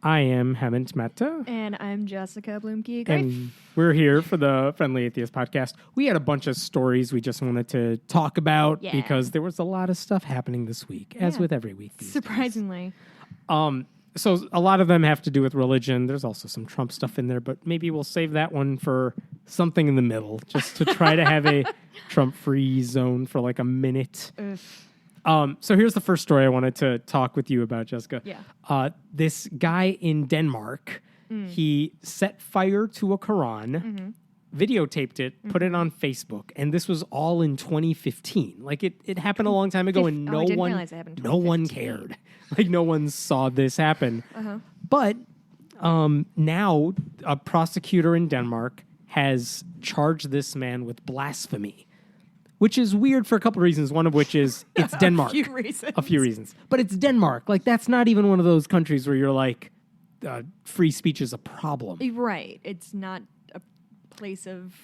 I am Hemant Mehta. And I'm Jessica Blumke. And we're here for the Friendly Atheist podcast. We had a bunch of stories we just wanted to talk about because there was a lot of stuff happening this week, as with every week. Surprisingly. So a lot of them have to do with religion. There's also some Trump stuff in there, but maybe we'll save that one for something in the middle, just to try to have a Trump-free zone for like a minute. So here's the first story I wanted to talk with you about, Jessica. Yeah. This guy in Denmark, he set fire to a Quran, videotaped it, put it on Facebook, and this was all in 2015. Like it happened a long time ago, and no one cared. Like no one saw this happen. But now a prosecutor in Denmark has charged this man with blasphemy. Which is weird for a couple of reasons, one of which is it's Denmark. A few reasons. But it's Denmark. Like, that's not even one of those countries where you're like, free speech is a problem. Right. It's not a place of,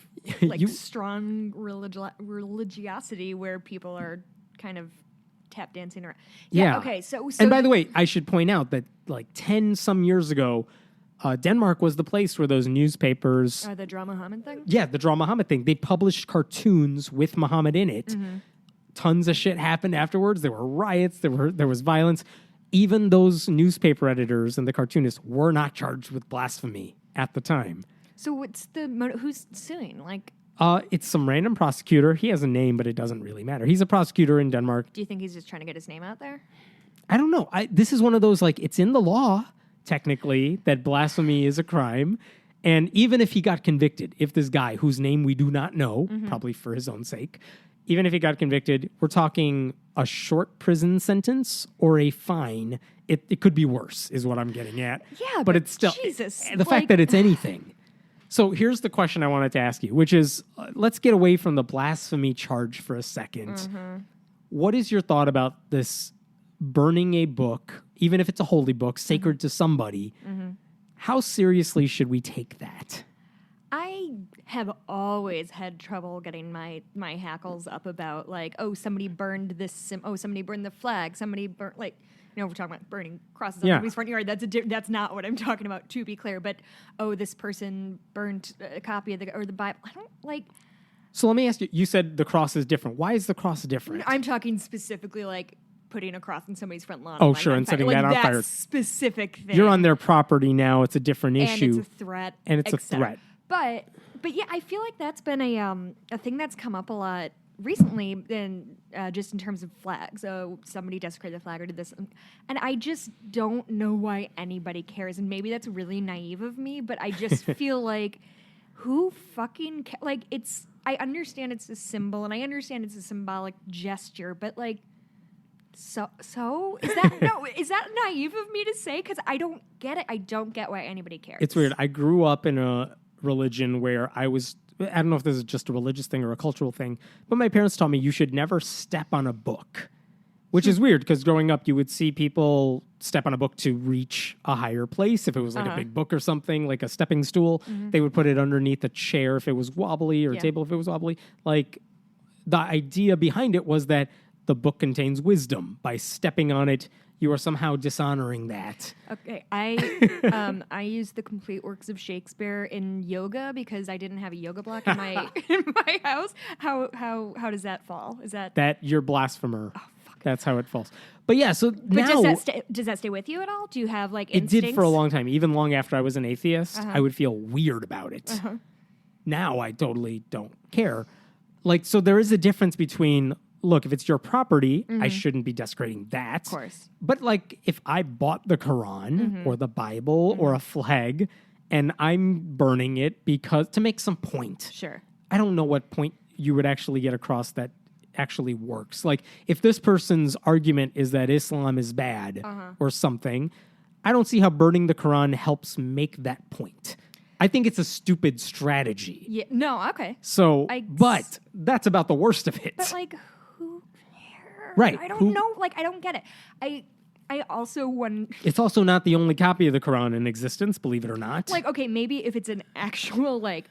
like, strong religiosity where people are kind of tap dancing around. Yeah. Okay, so and by the way, I should point out that, like, 10-some years ago, Denmark was the place where those newspapers... the Draw Muhammad thing? Yeah, the Draw Muhammad thing. They published cartoons with Muhammad in it. Tons of shit happened afterwards. There were riots. There was violence. Even those newspaper editors and the cartoonists were not charged with blasphemy at the time. So what's who's suing? Like... it's some random prosecutor. He has a name, but it doesn't really matter. He's a prosecutor in Denmark. Do you think he's just trying to get his name out there? I don't know. This is one of those, like, it's in the law, technically, that blasphemy is a crime. And even if he got convicted, if this guy, whose name we do not know, probably for his own sake, even if he got convicted, we're talking a short prison sentence or a fine. It could be worse, is what I'm getting at. Yeah, but it's still... Jesus. The fact that it's anything. So here's the question I wanted to ask you, which is, let's get away from the blasphemy charge for a second. What is your thought about this burning a book, even if it's a holy book, sacred to somebody? How seriously should we take that? I have always had trouble getting my hackles up about, like, somebody burned this, somebody burned the flag, somebody burned, like... we're talking about burning crosses on somebody's front yard. That's not what I'm talking about, to be clear. But, this person burned a copy of the Bible. I don't like... So let me ask you, you said the cross is different. Why is the cross different? I'm talking specifically, like, putting a cross in somebody's front lawn. Oh, sure, and setting that on fire. Specific thing. You're on their property now. It's a different issue. And it's a threat. And it's a threat. But yeah, I feel like that's been a thing that's come up a lot recently, just in terms of flags. So somebody desecrated the flag or did this, and I just don't know why anybody cares. And maybe that's really naive of me, but I just feel like who fucking like it's. I understand it's a symbol, and I understand it's a symbolic gesture, but like, so is that is that naive of me to say? Because I don't get it. I don't get why anybody cares. It's weird. I grew up in a religion where I don't know if this is just a religious thing or a cultural thing, but my parents taught me you should never step on a book, which is weird because growing up you would see people step on a book to reach a higher place. If it was like a big book or something, like a stepping stool, they would put it underneath a chair if it was wobbly or a table if it was wobbly. Like the idea behind it was that the book contains wisdom. By stepping on it, you are somehow dishonoring that. Okay, I use the complete works of Shakespeare in yoga because I didn't have a yoga block in my house. How does that fall? Is that you're blasphemer? Oh, fuck. That's how it falls. But yeah, so but now does that stay with you at all? Do you have like instincts? It did for a long time. Even long after I was an atheist, I would feel weird about it. Now I totally don't care. Like, so there is a difference between. Look, if it's your property, I shouldn't be desecrating that. Of course. But, like, if I bought the Quran or the Bible or a flag and I'm burning it to make some point. Sure. I don't know what point you would actually get across that actually works. Like, if this person's argument is that Islam is bad or something, I don't see how burning the Quran helps make that point. I think it's a stupid strategy. Yeah. No, okay. So, but that's about the worst of it. But, like... who cares? Right. I don't know. Like, I don't get it. I also want... It's also not the only copy of the Quran in existence, believe it or not. Like, okay, maybe if it's an actual, like,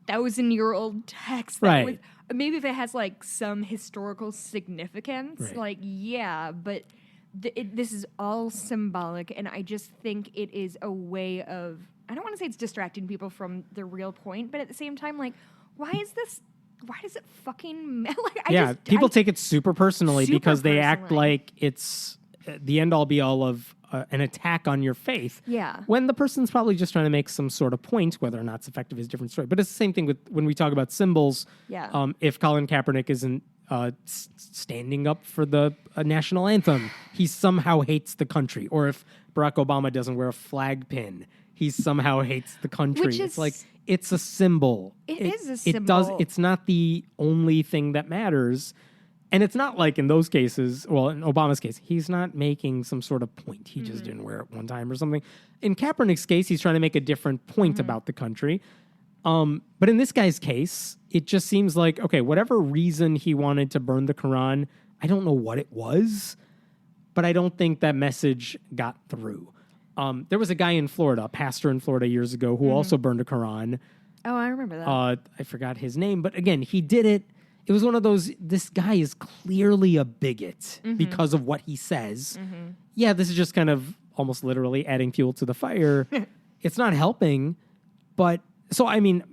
1,000-year-old text. Right. Maybe if it has, like, some historical significance. Right. Like, yeah, but this is all symbolic, and I just think it is a way of, I don't want to say it's distracting people from the real point, but at the same time, like, why does it fucking like? People take it super personally because they act like it's the end all be all of an attack on your faith. Yeah. When the person's probably just trying to make some sort of point, whether or not it's effective is a different story. But it's the same thing with when we talk about symbols. Yeah. If Colin Kaepernick isn't standing up for the national anthem, he somehow hates the country. Or if Barack Obama doesn't wear a flag pin, he somehow hates the country. Which is, it's like, it's a symbol. It is a symbol. It's not the only thing that matters. And it's not like in those cases, well, in Obama's case, he's not making some sort of point. He just didn't wear it one time or something. In Kaepernick's case, he's trying to make a different point about the country. But in this guy's case, it just seems like, okay, whatever reason he wanted to burn the Quran, I don't know what it was, but I don't think that message got through. There was a guy in Florida, a pastor in Florida years ago, who also burned a Quran. Oh, I remember that. I forgot his name, but again, he did it. It was one of those, this guy is clearly a bigot because of what he says. Yeah, this is just kind of almost literally adding fuel to the fire. It's not helping, but, so I mean,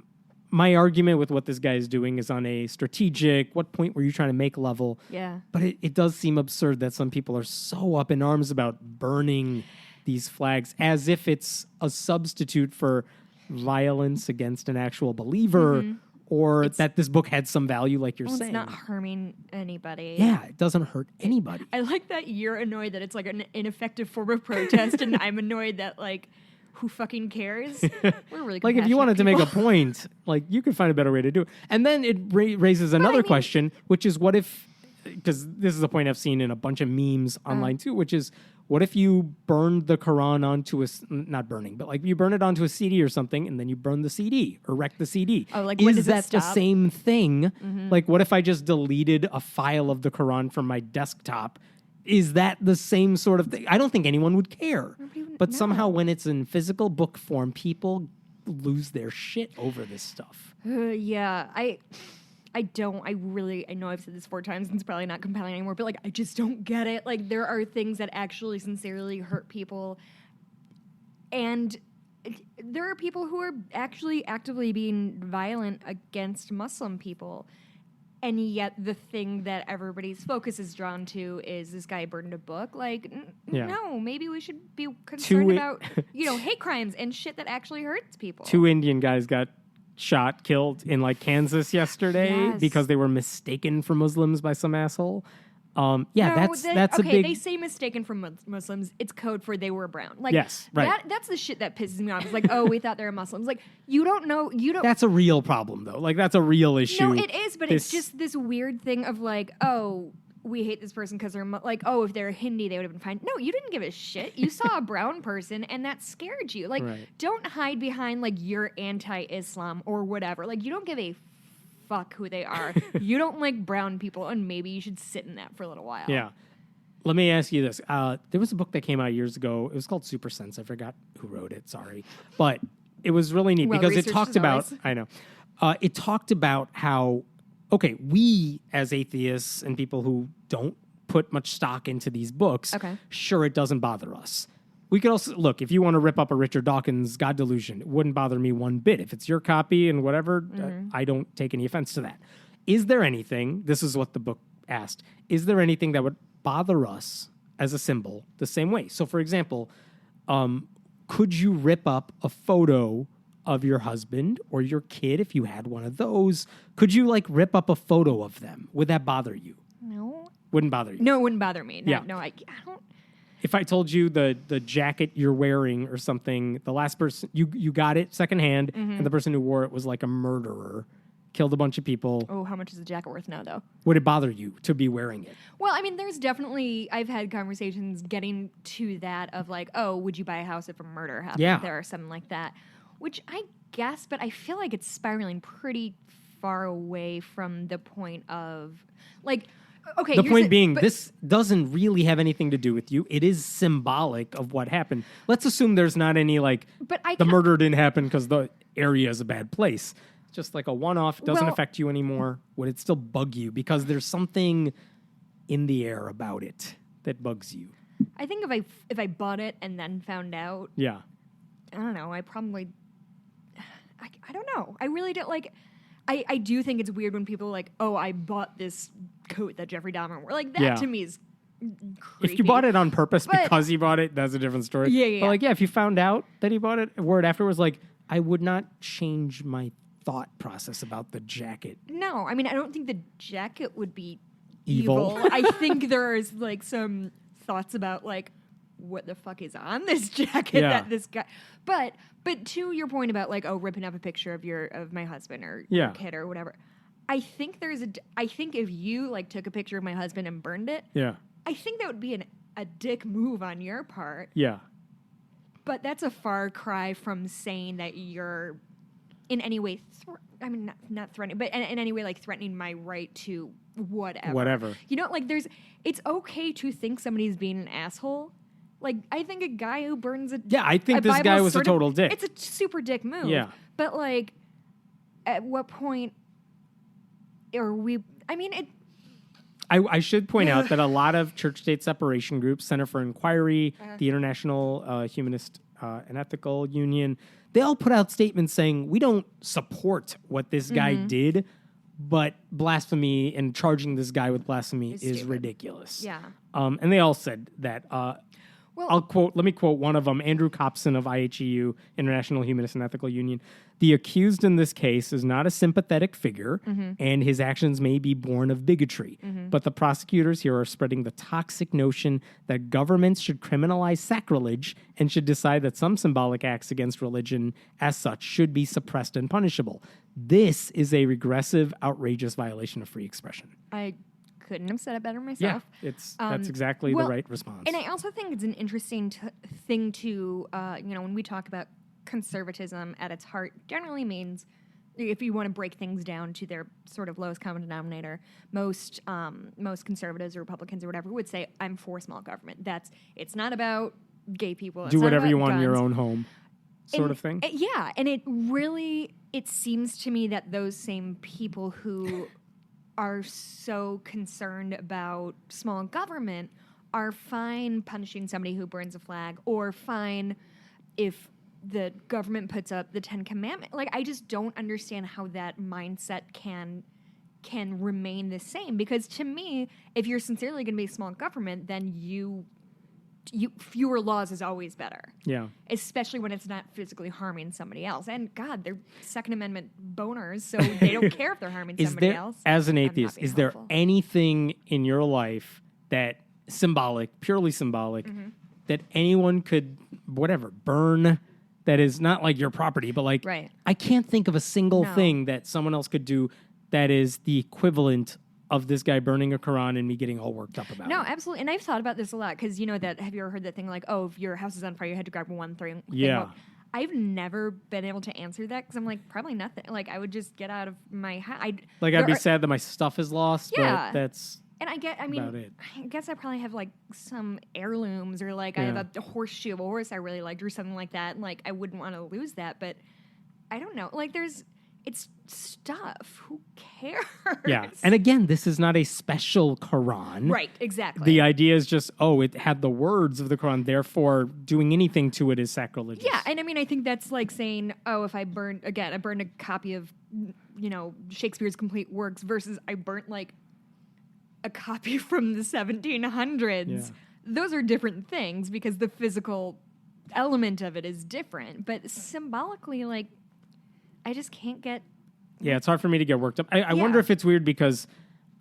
my argument with what this guy is doing is on a strategic, what point were you trying to make level? Yeah. But it does seem absurd that some people are so up in arms about burning these flags as if it's a substitute for violence against an actual believer. Or that this book had some value, like you're saying. It's not harming anybody. Yeah, it doesn't hurt anybody. I like that you're annoyed that it's like an ineffective form of protest, and I'm annoyed that, like, who fucking cares? We're really like, if you wanted to make a point, like, you could find a better way to do it. And then it raises another question, which is what if, because this is a point I've seen in a bunch of memes online too, which is, what if you burned the Quran onto not burning, but like you burn it onto a CD or something, and then you burn the CD or wreck the CD? Oh, like, when does that it stop? the same thing? Like, what if I just deleted a file of the Quran from my desktop? Is that the same sort of thing? I don't think anyone would care. But somehow when it's in physical book form, people lose their shit over this stuff. Yeah, I know I've said this 4 times and it's probably not compelling anymore, but like, I just don't get it. Like, there are things that actually sincerely hurt people. And there are people who are actually actively being violent against Muslim people. And yet the thing that everybody's focus is drawn to is this guy burned a book. Like, no, maybe we should be concerned about, hate crimes and shit that actually hurts people. 2 Indian guys got killed in like Kansas yesterday because they were mistaken for Muslims by some asshole. That's a big. They say mistaken for Muslims. It's code for they were brown. Like, yes, right. That's the shit that pisses me off. It's like, oh, we thought they were Muslims. Like, you don't know. That's a real problem, though. Like, that's a real issue. No, it is, but it's just this weird thing of like, oh, we hate this person because they're like, oh, if they're Hindi, they would have been fine. No, you didn't give a shit. You saw a brown person and that scared you. Like, don't hide behind like you're anti-Islam or whatever. Like, you don't give a fuck who they are. You don't like brown people, and maybe you should sit in that for a little while. Yeah. Let me ask you this. There was a book that came out years ago. It was called Super Sense. I forgot who wrote it. Sorry. But it was really neat because it talked about, I know, it talked about how, okay, we as atheists and people who don't put much stock into these books, sure, it doesn't bother us. We could also, look, if you want to rip up a Richard Dawkins God Delusion, it wouldn't bother me one bit. If it's your copy and whatever, I don't take any offense to that. Is there anything, this is what the book asked, is there anything that would bother us as a symbol the same way? So, for example, could you rip up a photo of your husband or your kid if you had one of those? Could you, like, rip up a photo of them? Would that bother you? No. Wouldn't bother you? No, it wouldn't bother me. No, yeah. No, I don't. If I told you the jacket you're wearing or something, the last person, you got it secondhand, and the person who wore it was like a murderer, killed a bunch of people. Oh, how much is the jacket worth now, though? Would it bother you to be wearing it? Well, I mean, there's definitely, I've had conversations getting to that of like, oh, would you buy a house if a murder happened there or something like that? Which I guess, but I feel like it's spiraling pretty far away from the point of, like, okay. The point being, this doesn't really have anything to do with you. It is symbolic of what happened. Let's assume there's not any, like, the murder didn't happen because the area is a bad place. Just like a one-off, doesn't affect you anymore. Would it still bug you? Because there's something in the air about it that bugs you. I think if I bought it and then found out, Yeah. I don't know. I probably, I don't know. I really don't like. I do think it's weird when people are like, oh, I bought this coat that Jeffrey Dahmer wore. Like that to me is creepy. If you bought it on purpose because he bought it, that's a different story. Yeah. But like, yeah, if you found out that he bought it, word afterwards, like, I would not change my thought process about the jacket. No, I mean, I don't think the jacket would be Evil. I think there's like some thoughts about like what the fuck is on this jacket that this guy. But to your point about like, oh, ripping up a picture of my husband or your kid or whatever. I think I think if you like took a picture of my husband and burned it, I think that would be a dick move on your part. Yeah. But that's a far cry from saying that you're in any way, not threatening, but in any way like threatening my right to whatever. You know, like it's okay to think somebody's being an asshole. Like, I think a guy who burns I think this guy was a total dick. It's a super dick move. Yeah. But, like, at what point are we... I mean, it... I should point out that a lot of church-state separation groups, Center for Inquiry, the International Humanist and Ethical Union, they all put out statements saying, we don't support what this guy did, but blasphemy and charging this guy with blasphemy is ridiculous. Yeah. And they all said that... let me quote one of them, Andrew Copson of IHEU, International Humanist and Ethical Union. The accused in this case is not a sympathetic figure, and his actions may be born of bigotry. But the prosecutors here are spreading the toxic notion that governments should criminalize sacrilege and should decide that some symbolic acts against religion, as such, should be suppressed and punishable. This is a regressive, outrageous violation of free expression. I couldn't have said it better myself. Yeah, that's exactly the right response. And I also think it's an interesting thing to, when we talk about conservatism at its heart, generally means, if you want to break things down to their sort of lowest common denominator, most conservatives or Republicans or whatever would say, I'm for small government. It's not about gay people. Do whatever you want in your own home, sort of thing. And it seems to me that those same people who are so concerned about small government are fine punishing somebody who burns a flag, or fine if the government puts up the 10 Commandments. Like, I just don't understand how that mindset can remain the same. Because to me, if you're sincerely going to be small government, then you fewer laws is always better. Yeah. Especially when it's not physically harming somebody else. And God, they're Second Amendment boners, so they don't care if they're harming somebody else. As an atheist, is there anything in your life that purely symbolic, that anyone could, burn, that is not like your property, but like, I can't think of a single thing that someone else could do that is the equivalent of this guy burning a Quran and me getting all worked up about it. No, absolutely. And I've thought about this a lot because, have you ever heard that thing like, oh, if your house is on fire, you had to grab one thing. Yeah. I've never been able to answer that because I'm like, probably nothing. Like, I would just get out of my house. I'd be sad that my stuff is lost, but that's about it. I guess I probably have like some heirlooms or like I have a horseshoe of a horse I really liked or something like that. And like, I wouldn't want to lose that, but I don't know. Like, it's stuff. Who cares? Yeah. And again, this is not a special Quran. Right, exactly. The idea is just, it had the words of the Quran, therefore doing anything to it is sacrilegious. Yeah, and I think that's like saying, if I burned a copy of, Shakespeare's complete works versus I burnt like a copy from the 1700s. Yeah. Those are different things because the physical element of it is different. But symbolically, like, I just can't get... Yeah, it's hard for me to get worked up. I wonder if it's weird because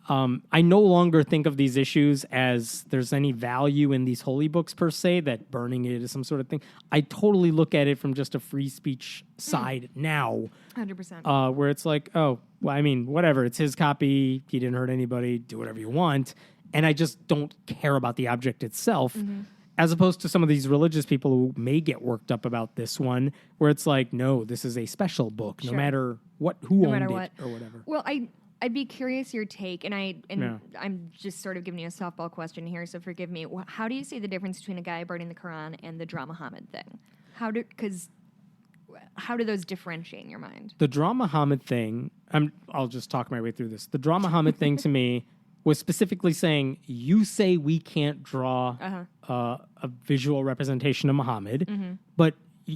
I no longer think of these issues as there's any value in these holy books per se, that burning it is some sort of thing. I totally look at it from just a free speech side now. 100%. Where it's like, whatever. It's his copy. He didn't hurt anybody. Do whatever you want. And I just don't care about the object itself. Mm-hmm. As opposed to some of these religious people who may get worked up about this one, where it's like, no, this is a special book, no matter who owned it or whatever. Well, I'd be curious your take, and I'm just sort of giving you a softball question here, so forgive me. How do you see the difference between a guy burning the Quran and the Dra Muhammad thing? How do those differentiate in your mind? The Dra Muhammad thing, I'll just talk my way through this. The Dra Muhammad thing to me was specifically saying, you say we can't draw a visual representation of Muhammad, but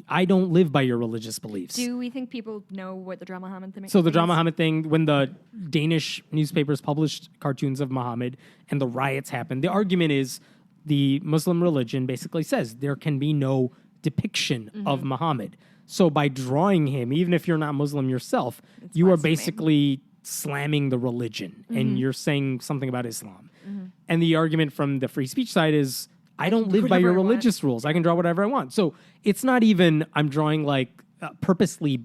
I don't live by your religious beliefs. Do we think people know what the Draw Muhammad thing is? So the Draw Muhammad thing, when the Danish newspapers published cartoons of Muhammad and the riots happened, the argument is the Muslim religion basically says there can be no depiction of Muhammad. So by drawing him, even if you're not Muslim yourself, you are basically slamming the religion and you're saying something about Islam. And the argument from the free speech side is, I don't live by your religious rules. I can draw whatever I want. So it's not even I'm drawing like purposely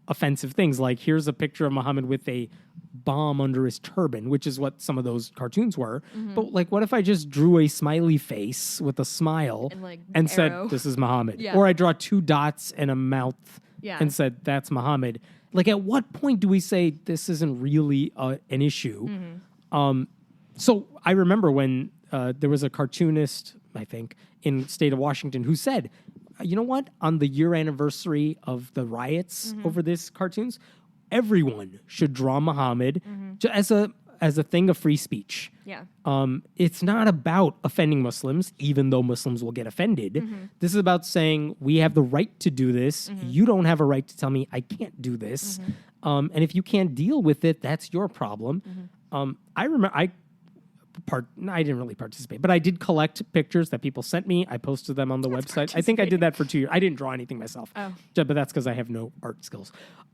offensive things. Like here's a picture of Muhammad with a bomb under his turban, which is what some of those cartoons were. But like, what if I just drew a smiley face with a smile and said, this is Muhammad? Or I draw 2 dots and a mouth and said, that's Muhammad. Like, at what point do we say this isn't really an issue? So I remember when there was a cartoonist, I think, in the state of Washington who said, you know what? On the year anniversary of the riots over this cartoons, everyone should draw Muhammad as a thing of free speech. Yeah. It's not about offending Muslims, even though Muslims will get offended. This is about saying we have the right to do this. You don't have a right to tell me I can't do this. And if you can't deal with it, that's your problem. I remember I didn't really participate, but I did collect pictures that people sent me. I posted them on the website. I think I did that for 2 years. I didn't draw anything myself, but that's because I have no art skills.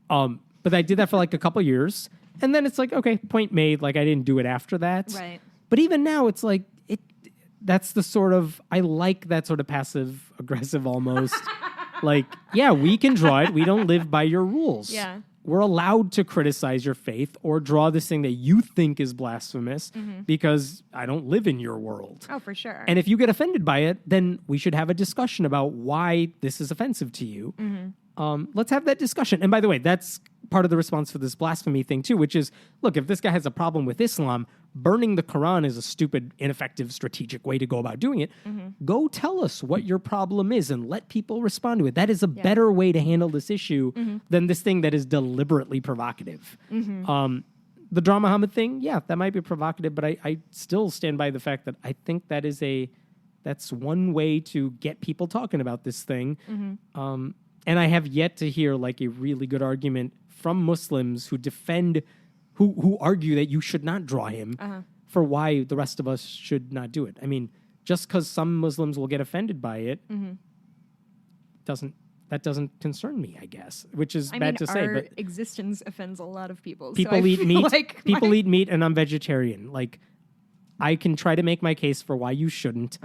But I did that for like a couple years, and then it's like, okay, point made. Like I didn't do it after that. Right. But even now, it's like that's the sort of I like that sort of passive aggressive almost. Like, yeah, we can draw it. We don't live by your rules. Yeah. We're allowed to criticize your faith or draw this thing that you think is blasphemous because I don't live in your world. Oh, for sure. And if you get offended by it, then we should have a discussion about why this is offensive to you. Let's have that discussion. And by the way, that's part of the response for this blasphemy thing too, which is, look, if this guy has a problem with Islam, burning the Quran is a stupid, ineffective, strategic way to go about doing it. Go tell us what your problem is and let people respond to it. That is a better way to handle this issue than this thing that is deliberately provocative. The Draw Muhammad thing, yeah, that might be provocative, but I still stand by the fact that I think that's one way to get people talking about this thing. And I have yet to hear like a really good argument from Muslims who defend, who argue that you should not draw him for why the rest of us should not do it. I mean, just because some Muslims will get offended by it, that doesn't concern me, I guess, which is bad to say. But existence offends a lot of people. People eat meat. People eat meat, and I'm vegetarian. Like, I can try to make my case for why you shouldn't,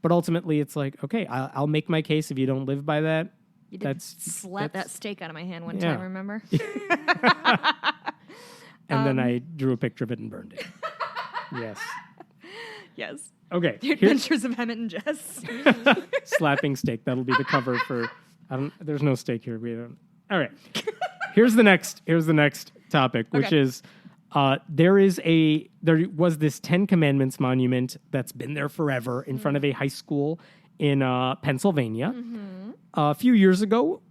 but ultimately, it's like, okay, I'll make my case if you don't live by that. You did slap that steak out of my hand one time, remember? And then I drew a picture of it and burned it. Yes. Yes. Okay. The Adventures of Emmett and Jess. Slapping steak. That'll be the cover for. There's no steak here. We don't. All right. Here's the next topic, which is there was this 10 Commandments monument that's been there forever in front of a high school in Pennsylvania. A few years ago,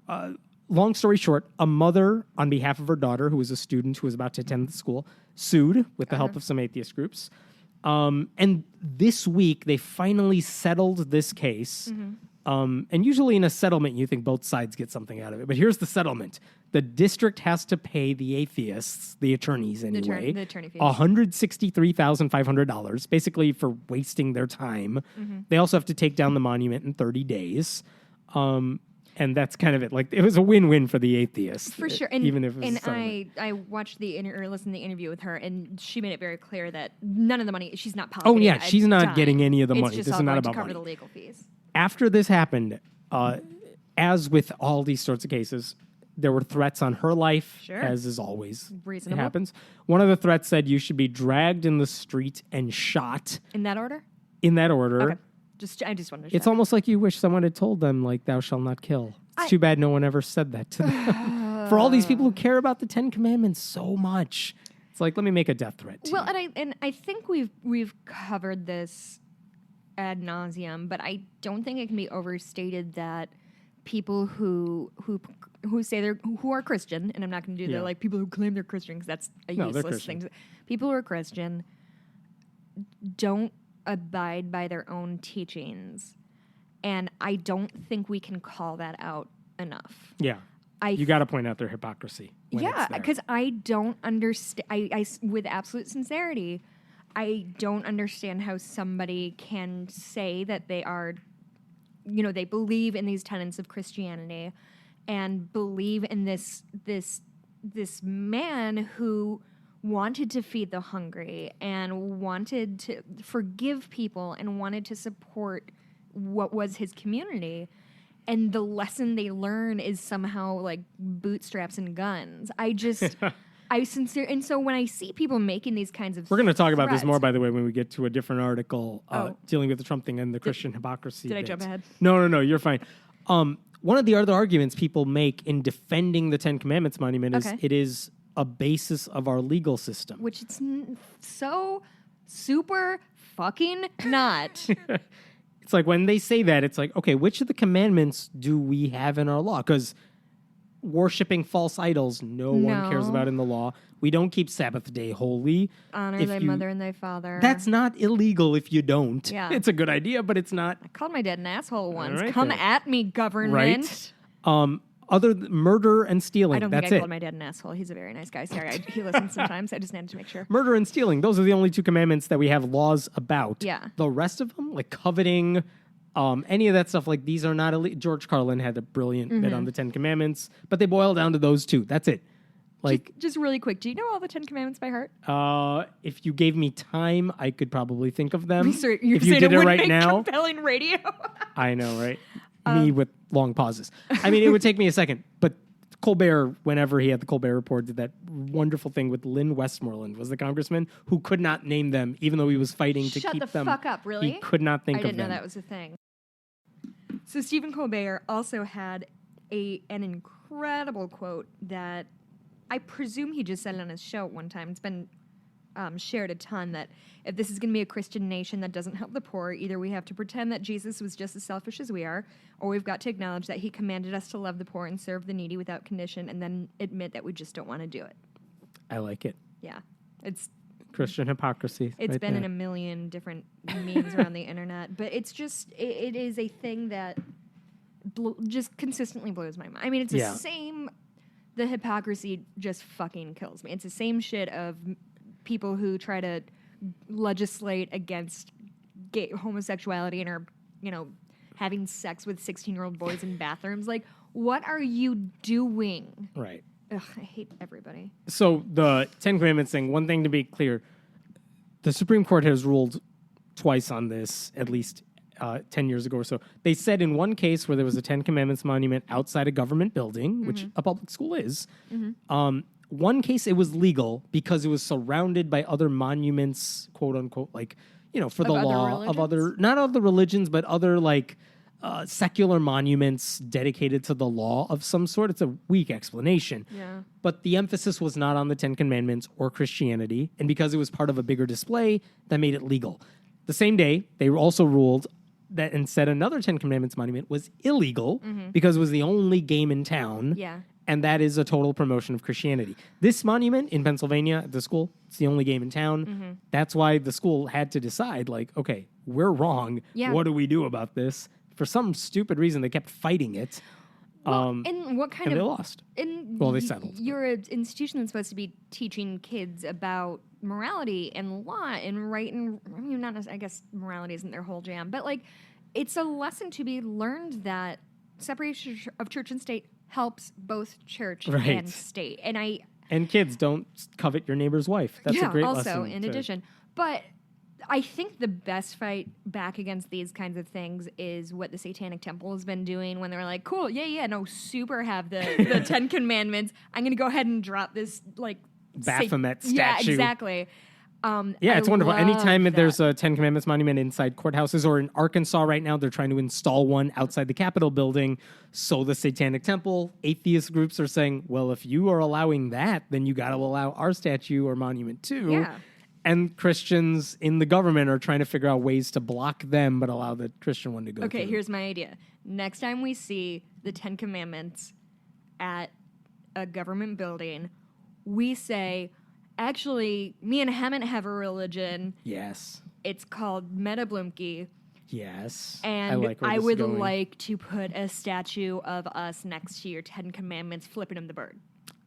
long story short, a mother, on behalf of her daughter, who was a student who was about to attend the school, sued with the help of some atheist groups. And this week, they finally settled this case. And usually in a settlement, you think both sides get something out of it. But here's the settlement. The district has to pay the atheists, the attorneys anyway, the attorney fees. $163,500, basically for wasting their time. They also have to take down the monument in 30 days. And that's kind of it. Like, it was a win-win for the atheists. For sure. And, even if it was I watched or listened to the interview with her, and she made it very clear that none of the money, she's not pocketing. Oh, yeah. She's not getting any of the money. This is not about to cover money. The legal fees. After this happened, as with all these sorts of cases, there were threats on her life, as is always reasonable. Happens. One of the threats said you should be dragged in the street and shot. In that order? In that order. Okay. I just wanted to It's almost like you wish someone had told them, like, thou shalt not kill. It's too bad no one ever said that to them. For all these people who care about the 10 Commandments so much. It's like, let me make a death threat to you. And I think we've covered this ad nauseum, but I don't think it can be overstated that people who say who are Christian, and I'm not going to do the like people who claim they're Christian because that's a useless thing. People who are Christian don't abide by their own teachings. And I don't think we can call that out enough. Yeah. You got to point out their hypocrisy. Yeah, because I don't understand. With absolute sincerity, I don't understand how somebody can say that they are, they believe in these tenets of Christianity and believe in this man who wanted to feed the hungry and wanted to forgive people and wanted to support what was his community. And the lesson they learn is somehow like bootstraps and guns. And so when I see people making these kinds of we're going to talk about this threats- more, by the way, when we get to a different article dealing with the Trump thing and the Christian hypocrisy. Did I jump ahead? No, you're fine. One of the other arguments people make in defending the Ten Commandments monument is it is a basis of our legal system. Which it's so super fucking not. It's like when they say that, it's like, okay, which of the commandments do we have in our law? Because worshiping false idols, no one cares about in the law. We don't keep Sabbath day holy. Honor thy mother and thy father. That's not illegal if you don't. Yeah. It's a good idea, but it's not. I called my dad an asshole once. Right Come there. at me, government. Right. Murder and stealing. I don't That's think I it. called my dad an asshole. He's a very nice guy. Sorry, he listens sometimes. I just needed to make sure. Murder and stealing. Those are the only two commandments that we have laws about. Yeah. The rest of them, like coveting, any of that stuff, like these are not illegal. George Carlin had a brilliant bit on the Ten Commandments, but they boil down to those two. That's it. Like, just really quick, do you know all the 10 Commandments by heart? if you gave me time, I could probably think of them. You're if you saying did it it would right make now, compelling radio. I know, right? Me with long pauses. I mean, it would take me a second, but Colbert, whenever he had the Colbert Report, did that wonderful thing with Lynn Westmoreland, was the congressman who could not name them, even though he was fighting to Shut keep the them. fuck up, really? He could not think I of didn't know them. that was a thing. So Stephen Colbert also had an incredible quote that I presume he just said it on his show at one time. It's been shared a ton that if this is going to be a Christian nation that doesn't help the poor, either we have to pretend that Jesus was just as selfish as we are, or we've got to acknowledge that he commanded us to love the poor and serve the needy without condition, and then admit that we just don't want to do it. I like it. Yeah. It's Christian hypocrisy. It's right been there. in a million different memes around the internet, but it's just, it is a thing that just consistently blows my mind. I mean, it's the same, the hypocrisy just fucking kills me. It's the same shit of people who try to legislate against gay homosexuality and are, having sex with 16-year-old boys in bathrooms. Like, what are you doing? Right. Ugh, I hate everybody. So the Ten Commandments thing, one thing to be clear, the Supreme Court has ruled twice on this, at least 10 years ago or so. They said in one case where there was a Ten Commandments monument outside a government building, which a public school is, one case it was legal because it was surrounded by other monuments, quote unquote, like, for the law of other, not other religions, but other like secular monuments dedicated to the law of some sort. It's a weak explanation. Yeah. But the emphasis was not on the Ten Commandments or Christianity. And because it was part of a bigger display, that made it legal. The same day, they also ruled that and said another Ten Commandments monument was illegal because it was the only game in town. Yeah. And that is a total promotion of Christianity. This monument in Pennsylvania at the school, it's the only game in town. That's why the school had to decide, like, okay, we're wrong. Yeah. What do we do about this? For some stupid reason, they kept fighting it. Well, and what kind and of... they lost. Well, they settled. You're an institution that's supposed to be teaching kids about morality and law and right and... I mean, not necessarily, I guess morality isn't their whole jam, but, like, it's a lesson to be learned that separation of church and state helps both church and state. And kids, don't covet your neighbor's wife. That's a great lesson. Also, in addition. But I think the best fight back against these kinds of things is what the Satanic Temple has been doing when they're like, cool, super have the 10 Commandments. I'm going to go ahead and drop this, like... Baphomet statue. Yeah, exactly. It's wonderful. Anytime that. there's a Ten Commandments monument inside courthouses, or in Arkansas right now, they're trying to install one outside the Capitol building. So the Satanic Temple, atheist groups are saying, well, if you are allowing that, then you got to allow our statue or monument too. Yeah. And Christians in the government are trying to figure out ways to block them, but allow the Christian one to go Okay, through. here's my idea. Next time we see the 10 Commandments at a government building, we say... Actually, me and Hammond have a religion. Yes. It's called Meta Blumke. Yes. And where I this is would going. like to put a statue of us next to your 10 Commandments flipping him the bird.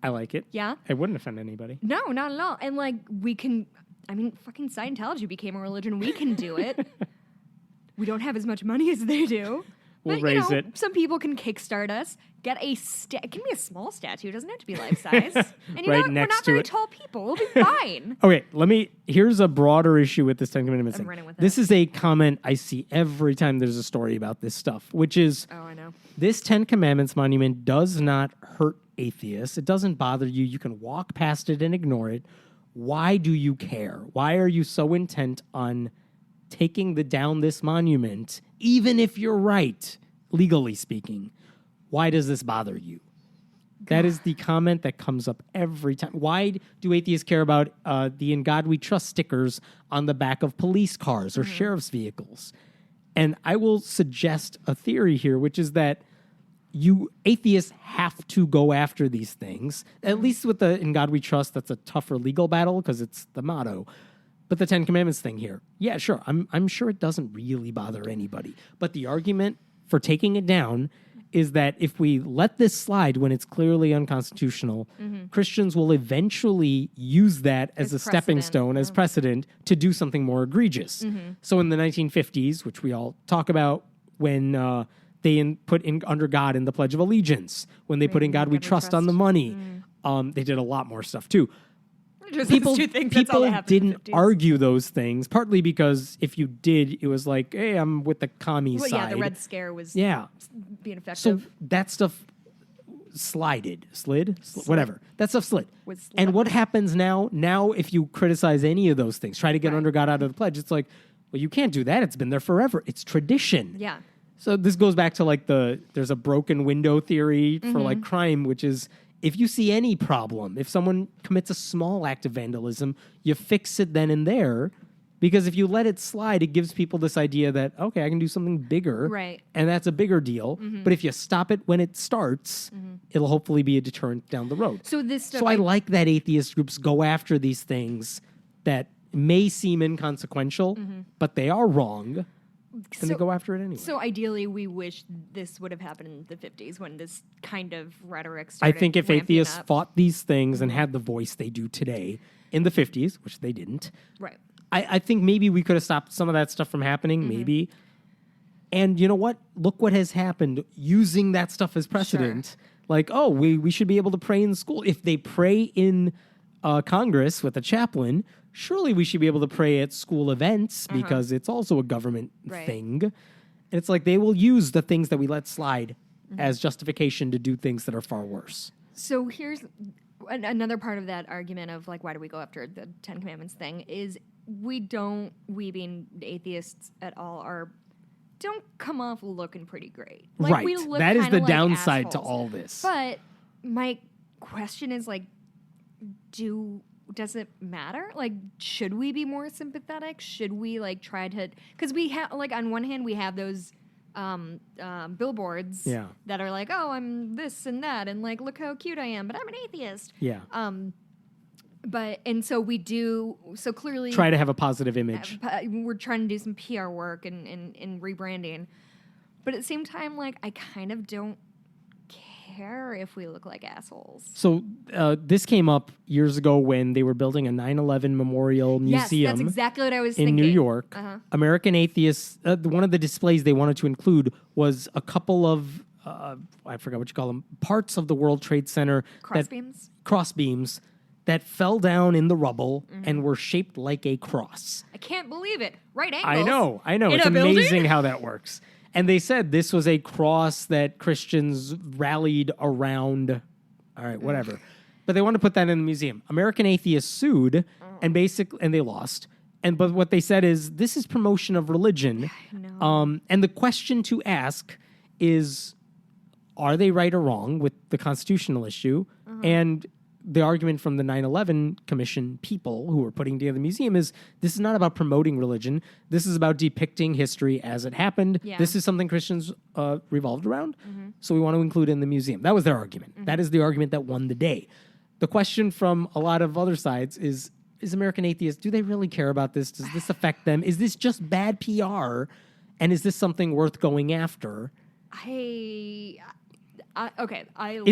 I like it. Yeah? It wouldn't offend anybody. No, not at all. And like, we can, I mean, fucking Scientology became a religion. We can do it. We don't have as much money as they do. We'll but, raise it. Some people can kickstart us. Get a it can be a small statue. It doesn't have to be life size. And Right we're next not to very it. tall people. We'll be fine. Okay, here's a broader issue with this 10 Commandments I'm thing. running with This it. is a comment I see every time there's a story about this stuff, which is Oh, I know. this 10 Commandments monument does not hurt atheists. It doesn't bother you. You can walk past it and ignore it. Why do you care? Why are you so intent on taking down this monument, even if you're right, legally speaking? Why does this bother you? That is the comment that comes up every time. Why do atheists care about the "In God We Trust" stickers on the back of police cars or sheriff's vehicles? And I will suggest a theory here, which is that atheists have to go after these things. At least with the "In God We Trust," that's a tougher legal battle because it's the motto. But the 10 Commandments thing here, yeah, sure. I'm sure it doesn't really bother anybody. But the argument for taking it down is that if we let this slide when it's clearly unconstitutional, Christians will eventually use that as a stepping precedent. stone, as precedent, to do something more egregious. So in the 1950s, which we all talk about, when they put in under God in the Pledge of Allegiance, when they put in God We Trust on the money, they did a lot more stuff too. Just People, those two things, that's all people that happened in the didn't 50s. argue those things, partly because if you did, it was like, hey, I'm with the commie Well, side. yeah, the Red Scare was Yeah. being effective. So that stuff slid, whatever. That stuff slid. Was And what happens now? Now, if you criticize any of those things, try to get Right. under God out of the pledge, it's like, well, you can't do that. It's been there forever. It's tradition. Yeah. So this goes back to like there's a broken window theory for like crime, which is if you see any problem, if someone commits a small act of vandalism, you fix it then and there. Because if you let it slide, it gives people this idea that, okay, I can do something bigger. Right. And that's a bigger deal. But if you stop it when it starts, it'll hopefully be a deterrent down the road. So this stuff, So I like that atheist groups go after these things that may seem inconsequential, but they are wrong. And they go after it anyway. So ideally, we wish this would have happened in the 50s when this kind of rhetoric I started. think if ramping atheists up. fought these things and had the voice they do today in the 50s, which they didn't, Right. I think maybe we could have stopped some of that stuff from happening, maybe. And you know what? Look what has happened using that stuff as precedent. Like, oh, we should be able to pray in school. If they pray in Congress with a chaplain, surely we should be able to pray at school events because it's also a government Right. thing. And it's like they will use the things that we let slide as justification to do things that are far worse. So here's another part of that argument of like, why do we go after the 10 Commandments thing is we being atheists at all don't come off looking pretty great. Like, Right. We look That is kinda the like downside to assholes. all this. But my question is like, does it matter? Like, should we be more sympathetic? Should we like try to? Because we have like on one hand we have those billboards Yeah. that are like, oh, I'm this and that, and like, look how cute I am, but I'm an atheist. Yeah. And so we do. So clearly, Try to have a positive image. we're trying to do some PR work and rebranding, but at the same time, like, I kind of don't care if we look like assholes. So this came up years ago when they were building a 9/11 memorial Yes, museum that's exactly what I was in thinking. New York. Uh-huh. American atheists, one of the displays they wanted to include was a couple of, I forgot what you call them, parts of the World Trade Center. Crossbeams? Crossbeams that fell down in the rubble and were shaped like a cross. I can't believe it. Right angles. I know. In It's a building? amazing how that works. And they said this was a cross that Christians rallied around. All right, whatever. But they wanted to put that in the museum. American atheists sued and they lost. But what they said is this is promotion of religion. No. And the question to ask is, are they right or wrong with the constitutional issue? And the argument from the 9/11 Commission people who were putting together the museum is this is not about promoting religion. This is about depicting history as it happened. Yeah. This is something Christians revolved around. So we want to include it in the museum. That was their argument. That is the argument that won the day. The question from a lot of other sides is, is American Atheist, do they really care about this? Does this affect them? Is this just bad PR? And is this something worth going after? It's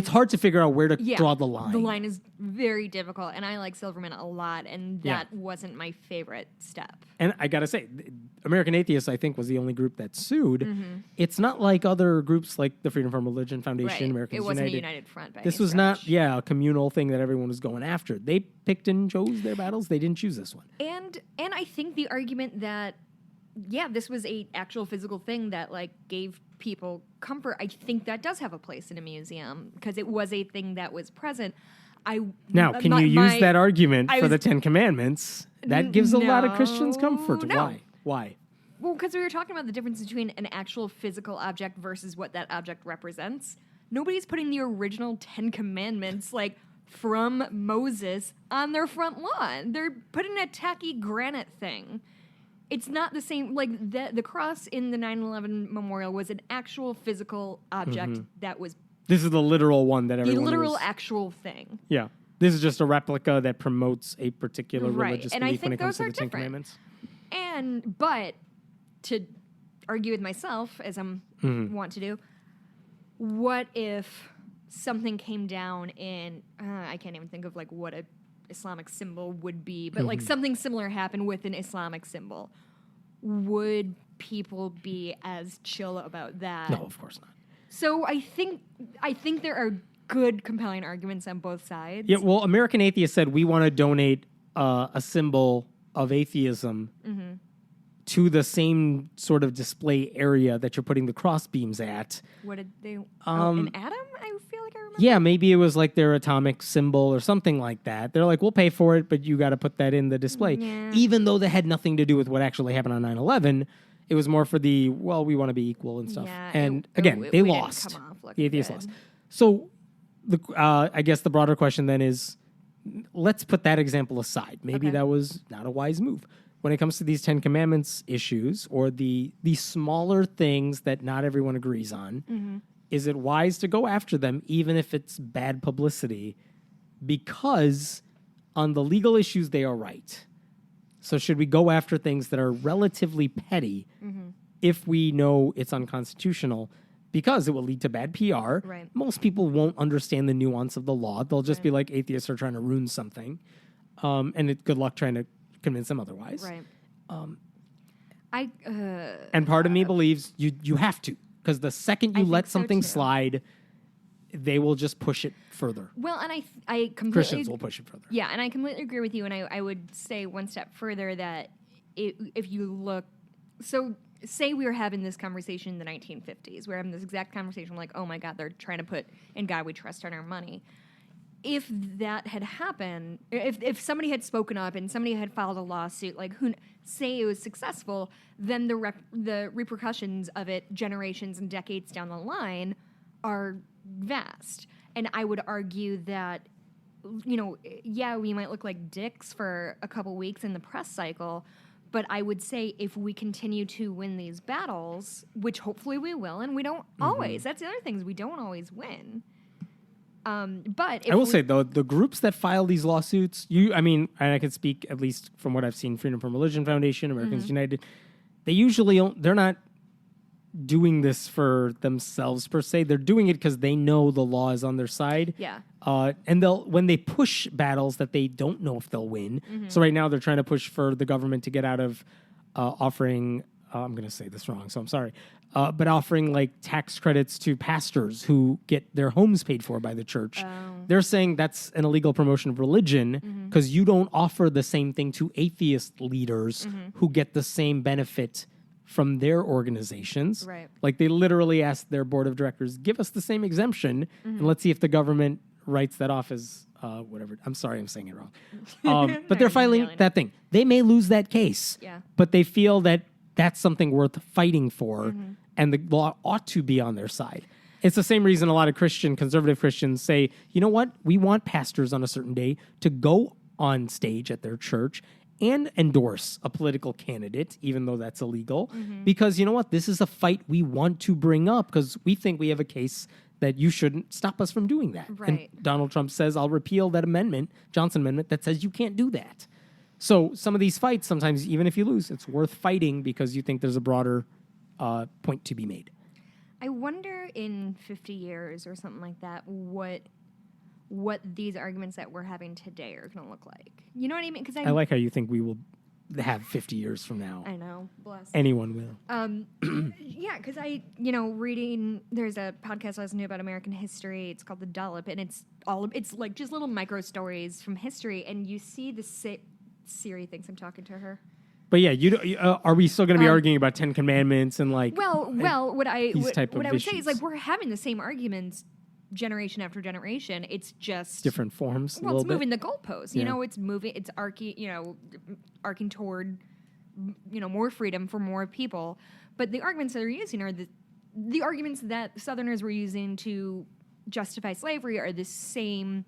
hard to figure out where to draw the line. The line is very difficult, and I like Silverman a lot, and that wasn't my favorite step. And I gotta say, American Atheists, I think, was the only group that sued. It's not like other groups like the Freedom from Religion Foundation, Right. Americans It wasn't United. a united front by This any was stretch. not, a communal thing that everyone was going after. They picked and chose their battles. They didn't choose this one. And I think the argument that this was a actual physical thing that like gave people comfort, I think that does have a place in a museum because it was a thing that was present. Now, can you use that argument for the Ten Commandments? That gives a lot of Christians comfort. No. Why? Well, because we were talking about the difference between an actual physical object versus what that object represents. Nobody's putting the original 10 Commandments, like, from Moses on their front lawn. They're putting a tacky granite thing. It's not the same, like, the cross in the 9/11 memorial was an actual physical object that was... This is the literal one that everyone The literal actual thing. Yeah. This is just a replica that promotes a particular Right. religious And I belief when think it comes to those the are Ten Commandments. But to argue with myself, as I'm want to do, what if something came down in, I can't even think of like what a Islamic symbol would be, but like something similar happened with an Islamic symbol. Would people be as chill about that? No, of course not. So I think there are good, compelling arguments on both sides. Yeah, well, American Atheist said we want to donate a symbol of atheism to the same sort of display area that you're putting the cross beams at. What did they? An atom? I feel like I remember. Yeah, maybe it was like their atomic symbol or something like that. They're like, we'll pay for it, but you got to put that in the display. Yeah. Even though that had nothing to do with what actually happened on 9/11, it was more for we want to be equal and stuff. Yeah, and again, they we didn't lost. come off looking The atheists good. lost. So, I guess the broader question then is, let's put that example aside. Maybe that was not a wise move. When it comes to these Ten Commandments issues or the smaller things that not everyone agrees on, is it wise to go after them even if it's bad publicity? Because on the legal issues, they are right. So should we go after things that are relatively petty if we know it's unconstitutional? Because it will lead to bad PR. Right. Most people won't understand the nuance of the law. They'll just be like, atheists are trying to ruin something. And good luck trying to convince them otherwise. Right. And part of me believes you have to. Because the second you I let think so, something too. slide, they will just push it further. Well, and I completely Christians will push it further. Yeah, and I completely agree with you. And I would say one step further that if you look, so say we were having this conversation in the 1950s, we're having this exact conversation like, oh my God, they're trying to put in God we trust on our money. If that had happened, if somebody had spoken up and somebody had filed a lawsuit, like say it was successful, then the repercussions of it, generations and decades down the line, are vast. And I would argue that, we might look like dicks for a couple weeks in the press cycle, but I would say if we continue to win these battles, which hopefully we will, and we don't always. That's the other thing is we don't always win. But if I will say though, the groups that file these lawsuits, and I can speak at least from what I've seen, Freedom from Religion Foundation, Americans United, they're not doing this for themselves per se. They're doing it because they know the law is on their side. Yeah. And when they push battles that they don't know if they'll win. So right now they're trying to push for the government to get out of offering. I'm going to say this wrong, so I'm sorry. But offering like tax credits to pastors who get their homes paid for by the church. They're saying that's an illegal promotion of religion because you don't offer the same thing to atheist leaders who get the same benefit from their organizations. Right. Like they literally asked their board of directors, give us the same exemption and let's see if the government writes that off as whatever. I'm sorry, I'm saying it wrong. But they're filing that thing. They may lose that case, but they feel that that's something worth fighting for, and the law ought to be on their side. It's the same reason a lot of conservative Christians say, you know what? We want pastors on a certain day to go on stage at their church and endorse a political candidate, even though that's illegal. Because you know what? This is a fight we want to bring up because we think we have a case that you shouldn't stop us from doing that. Right. And Donald Trump says, I'll repeal that amendment, Johnson Amendment, that says you can't do that. So some of these fights, sometimes even if you lose, it's worth fighting because you think there's a broader point to be made. I wonder in 50 years or something like that what these arguments that we're having today are going to look like. You know what I mean? Because I like how you think we will have 50 years from now. I know. Bless. Anyone will. Yeah, because reading, there's a podcast I listened to about American history. It's called The Dollop, and it's like just little micro stories from history, and you see the Siri thinks I'm talking to her. But yeah, are we still going to be arguing about 10 Commandments and like? What I would say is like we're having the same arguments generation after generation. It's just different forms. Well, it's moving the goalposts. Yeah. It's moving. It's arcing toward more freedom for more people. But the arguments that they're using are the arguments that Southerners were using to justify slavery are the same.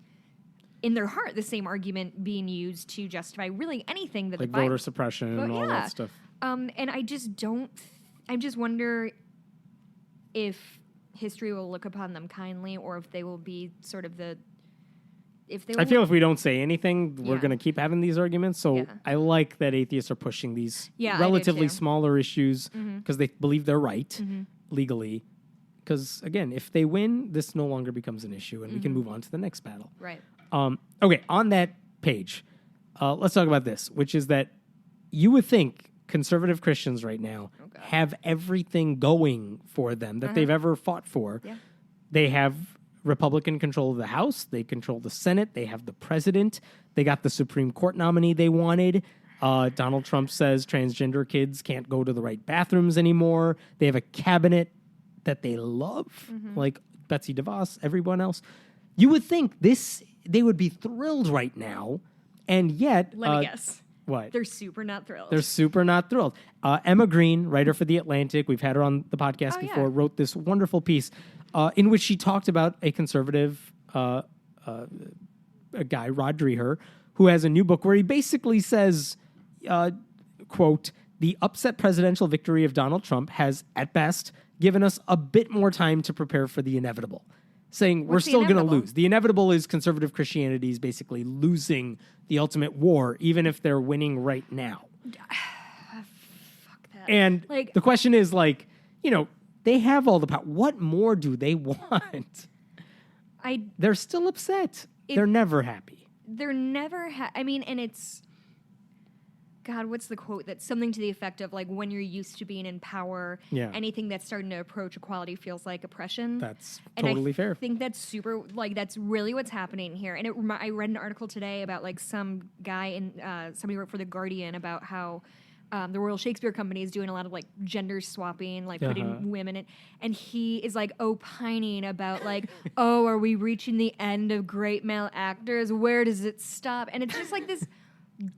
In their heart, the same argument being used to justify really anything that like voter suppression and all that stuff. And I just don't. I just wonder if history will look upon them kindly, or if they will be sort of I feel if we don't say anything, we're going to keep having these arguments. So I like that atheists are pushing these relatively smaller issues because they believe they're right legally. Because again, if they win, this no longer becomes an issue, and we can move on to the next battle. Right. Okay, on that page, let's talk about this, which is that you would think conservative Christians right now have everything going for them that they've ever fought for. Yeah. They have Republican control of the House. They control the Senate. They have the president. They got the Supreme Court nominee they wanted. Donald Trump says transgender kids can't go to the right bathrooms anymore. They have a cabinet that they love, like Betsy DeVos, everyone else. You would think they would be thrilled right now, and yet... Let me guess. What? They're super not thrilled. They're super not thrilled. Emma Green, writer for The Atlantic, we've had her on the podcast before, wrote this wonderful piece in which she talked about a conservative a guy, Rod Dreher, who has a new book where he basically says, quote, "The upset presidential victory of Donald Trump has, at best, given us a bit more time to prepare for the inevitable." Saying we're still going to lose. The inevitable is conservative Christianity is basically losing the ultimate war, even if they're winning right now. Fuck that. And the question is, they have all the power. What more do they want? They're still upset. They're never happy. They're never and it's... God, what's the quote? That's something to the effect of, like, when you're used to being in power, anything that's starting to approach equality feels like oppression. That's totally fair. I think that's super, that's really what's happening here. And I read an article today about, some guy, somebody wrote for The Guardian about how the Royal Shakespeare Company is doing a lot of, gender swapping, putting women in. And he is, opining about, oh, are we reaching the end of great male actors? Where does it stop? And it's just, this...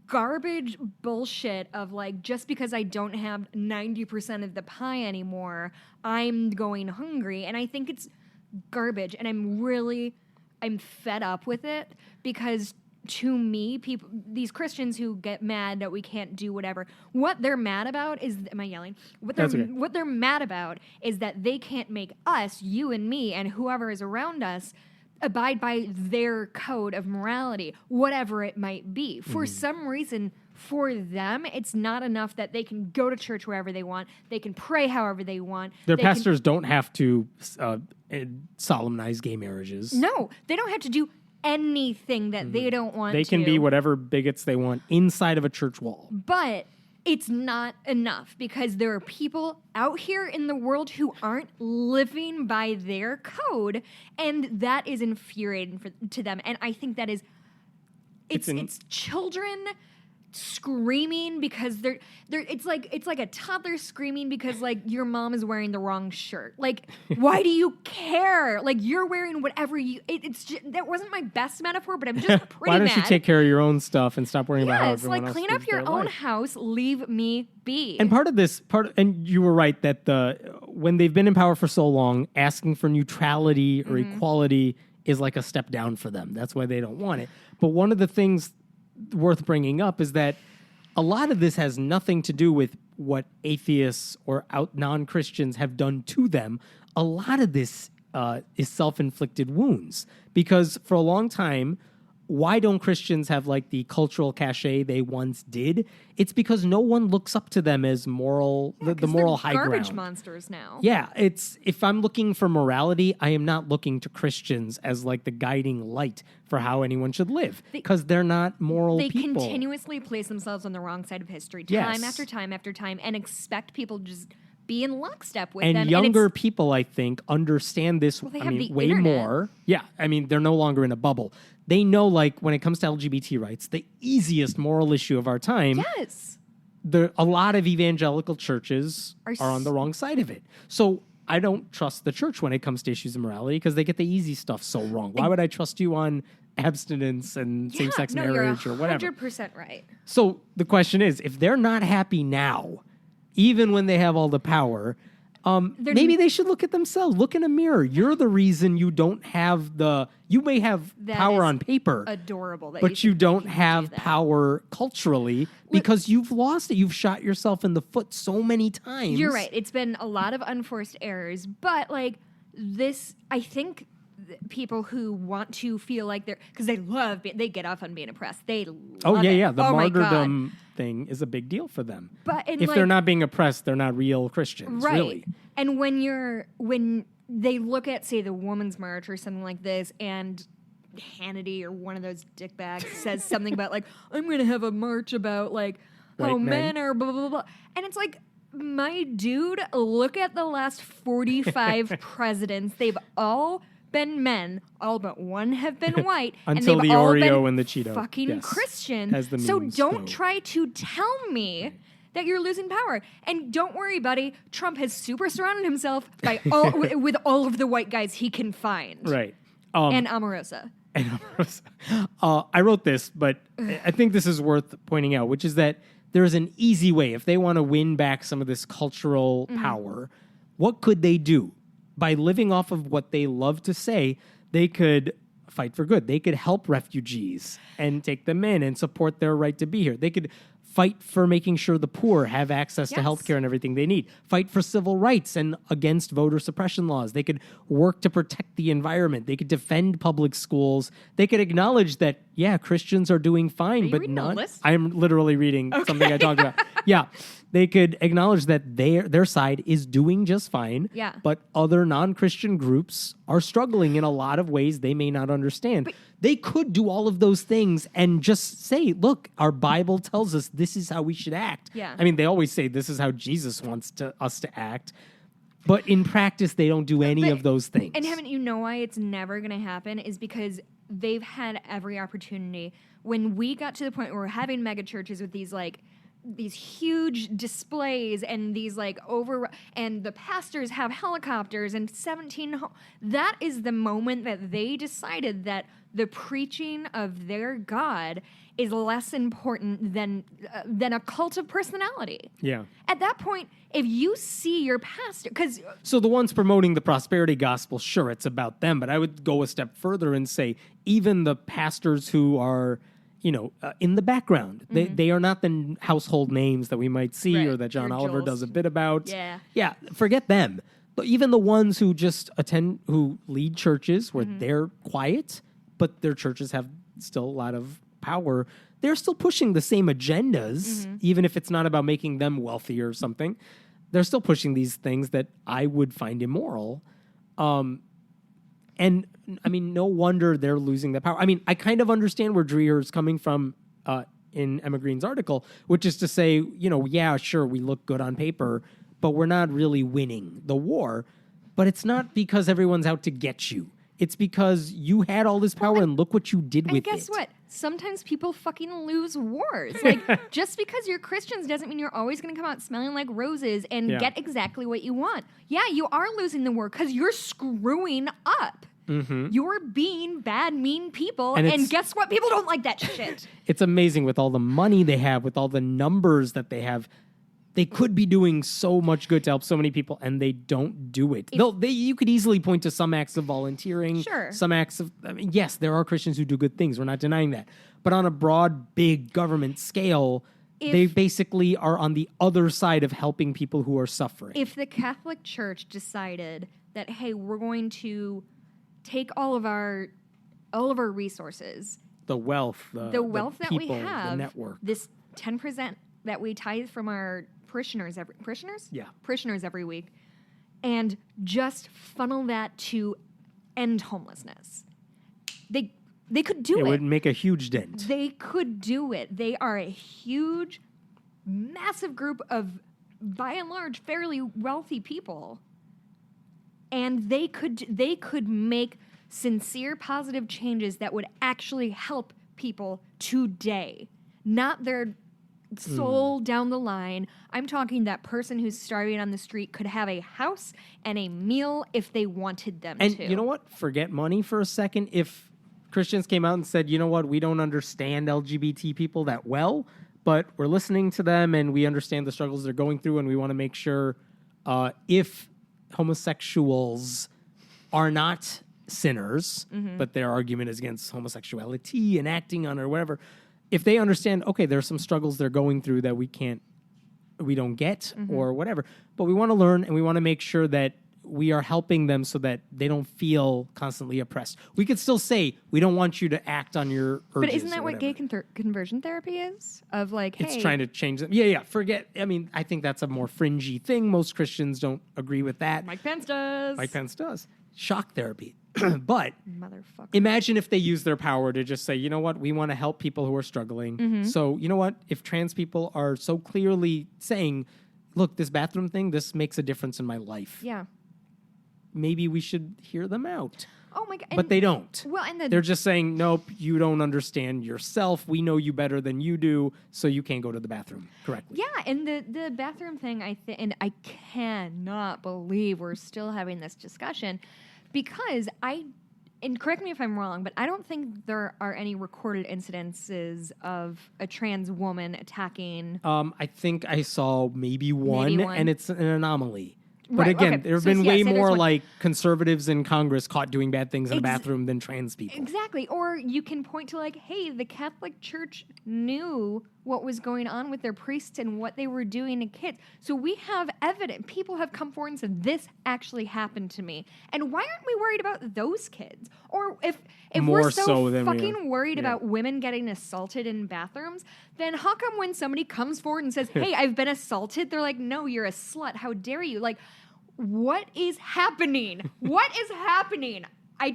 garbage bullshit of just because I don't have 90% of the pie anymore, I'm going hungry. And I think it's garbage. And I'm fed up with it because to me, these Christians who get mad that we can't do whatever, what they're mad about is, am I yelling? What they're mad about is that they can't make us, you and me, and whoever is around us, abide by their code of morality, whatever it might be. For some reason, for them, it's not enough that they can go to church wherever they want. They can pray however they want. Their pastors don't have to solemnize gay marriages. No, they don't have to do anything that they don't want to. They can be whatever bigots they want inside of a church wall. But it's not enough because there are people out here in the world who aren't living by their code, and that is infuriating to them. And I think that is it's children screaming because they're it's like a toddler screaming because your mom is wearing the wrong shirt. Why do you care? You're wearing whatever you it's just, that wasn't my best metaphor, but I'm just pretty Why don't mad. you take care of your own stuff and stop worrying about how everyone else clean up your own house, leave me be. And and you were right that when they've been in power for so long, asking for neutrality or equality is like a step down for them. That's why they don't want it. But one of the things worth bringing up is that a lot of this has nothing to do with what atheists or non-Christians have done to them. A lot of this is self-inflicted wounds because for a long time, why don't Christians have like the cultural cachet they once did? It's because no one looks up to them as moral, the moral high ground. Garbage monsters now. Yeah, it's if I'm looking for morality, I am not looking to Christians as like the guiding light for how anyone should live, because they're not moral people. They continuously place themselves on the wrong side of history, time Yes. after time after time, and expect people to just be in lockstep with And them. younger people, I think, understand this. They I have mean, the way internet. more. Yeah, I mean, they're no longer in a bubble. They know, like, when it comes to LGBT rights, the easiest moral issue of our time. Yes. A lot of evangelical churches Are are on the wrong side of it. So I don't trust the church when it comes to issues of morality because they get the easy stuff so wrong. Why would I trust you on abstinence and same-sex marriage or whatever? You're 100% right. So the question is, if they're not happy now, even when they have all the power, maybe they should look at themselves. Look in a mirror. You're the reason you don't have you may have That power is on paper, Adorable. That but you don't have that. power culturally because you've lost it. You've shot yourself in the foot so many times. You're right. It's been a lot of unforced errors, but like this, I think people who want to feel like because they get off on being oppressed. They love it. The my God. martyrdom thing is a big deal for them. But if they're not being oppressed, they're not real Christians, right. really. And when they look at, say, the Woman's March or something like this, and Hannity or one of those dickbags says something about like, I'm going to have a march about like how men are blah, blah, blah, blah. And it's like, my dude, look at the last 45 presidents. They've all been men, all but one have been white. Until and they've the all Oreo been and the Cheeto. fucking Yes. Christian. As the So memes don't go. try to tell me that you're losing power. And don't worry, buddy. Trump has super surrounded himself by with all of the white guys he can find. Right. And Omarosa. I wrote this, but I think this is worth pointing out, which is that there's an easy way. If they want to win back some of this cultural power, what could they do? By living off of what they love to say, they could fight for good. They could help refugees and take them in and support their right to be here. They could fight for making sure the poor have access to healthcare and everything they need. Fight for civil rights and against voter suppression laws. They could work to protect the environment. They could defend public schools. They could acknowledge that, yeah, Christians are doing fine, but not. I'm literally reading something I talked about. Yeah. They could acknowledge that their side is doing just fine, but other non-Christian groups are struggling in a lot of ways they may not understand. But they could do all of those things and just say, look, our Bible tells us this is how we should act. Yeah. I mean, they always say this is how Jesus wants us to act. But in practice, they don't do any of those things. And haven't you know why it's never going to happen is because they've had every opportunity. When we got to the point where we're having mega churches with these huge displays and these and the pastors have helicopters and 17 that is the moment that they decided that the preaching of their God is less important than a cult of personality. Yeah. At that point, if you see your pastor, so the ones promoting the prosperity gospel, sure, it's about them, but I would go a step further and say even the pastors who are in the background. They are not the household names that we might see or that John Oliver does a bit about. Yeah, forget them. But even the ones who just who lead churches where they're quiet, but their churches have still a lot of power, they're still pushing the same agendas, even if it's not about making them wealthy or something. They're still pushing these things that I would find immoral. And I mean, no wonder they're losing their power. I mean, I kind of understand where Dreher is coming from in Emma Green's article, which is to say, yeah, sure, we look good on paper, but we're not really winning the war. But it's not because everyone's out to get you. It's because you had all this power and look what you did with it. And guess what? Sometimes people fucking lose wars. Just because you're Christians doesn't mean you're always going to come out smelling like roses and get exactly what you want. Yeah, you are losing the war because you're screwing up. You're being bad, mean people. And guess what? People don't like that shit. It's amazing with all the money they have, with all the numbers that they have. They could be doing so much good to help so many people, and they don't do it. You could easily point to some acts of volunteering, some acts of... I mean, yes, there are Christians who do good things. We're not denying that. But on a broad, big government scale, they basically are on the other side of helping people who are suffering. If the Catholic Church decided that, hey, we're going to take all of our resources the wealth, the wealth that people, we have, the network. this 10% that we tithe from our parishioners every week, and just funnel that to end homelessness. They could do it. It would make a huge dent. They could do it. They are a huge, massive group of, by and large, fairly wealthy people. And they could make sincere, positive changes that would actually help people today, not their soul down the line. I'm talking that person who's starving on the street could have a house and a meal if they wanted them to. And you know what? Forget money for a second. If Christians came out and said, you know what, we don't understand LGBT people that well, but we're listening to them and we understand the struggles they're going through, and we want to make sure if homosexuals are not sinners, but their argument is against homosexuality and acting on it or whatever, if they understand, okay, there's some struggles they're going through that we don't get or whatever, but we want to learn and we want to make sure that we are helping them so that they don't feel constantly oppressed. We could still say, we don't want you to act on your urges. But isn't that what gay conversion therapy is? Of like, hey. It's trying to change them. Yeah, forget. I mean, I think that's a more fringy thing. Most Christians don't agree with that. Mike Pence does. Shock therapy. But motherfucker. Imagine if they use their power to just say, you know what, we want to help people who are struggling. So, you know what, if trans people are so clearly saying, look, this bathroom thing, this makes a difference in my life. Yeah. Maybe we should hear them out. Oh my God. But they don't. Well, and they're just saying, nope, you don't understand yourself. We know you better than you do, so you can't go to the bathroom correctly. Yeah, and the bathroom thing, and I cannot believe we're still having this discussion, because and correct me if I'm wrong, but I don't think there are any recorded incidences of a trans woman attacking. I think I saw maybe one, and it's an anomaly. But right, again, okay. there have been way more like conservatives in Congress caught doing bad things in a bathroom than trans people. Exactly. Or you can point to like, hey, the Catholic Church knew what was going on with their priests and what they were doing to kids. So we have evidence. People have come forward and said, this actually happened to me. And why aren't we worried about those kids? Or if more we're so than fucking worried about women getting assaulted in bathrooms, then how come when somebody comes forward and says, hey, I've been assaulted, they're like, no, you're a slut. How dare you? Like, what is happening? What is happening? I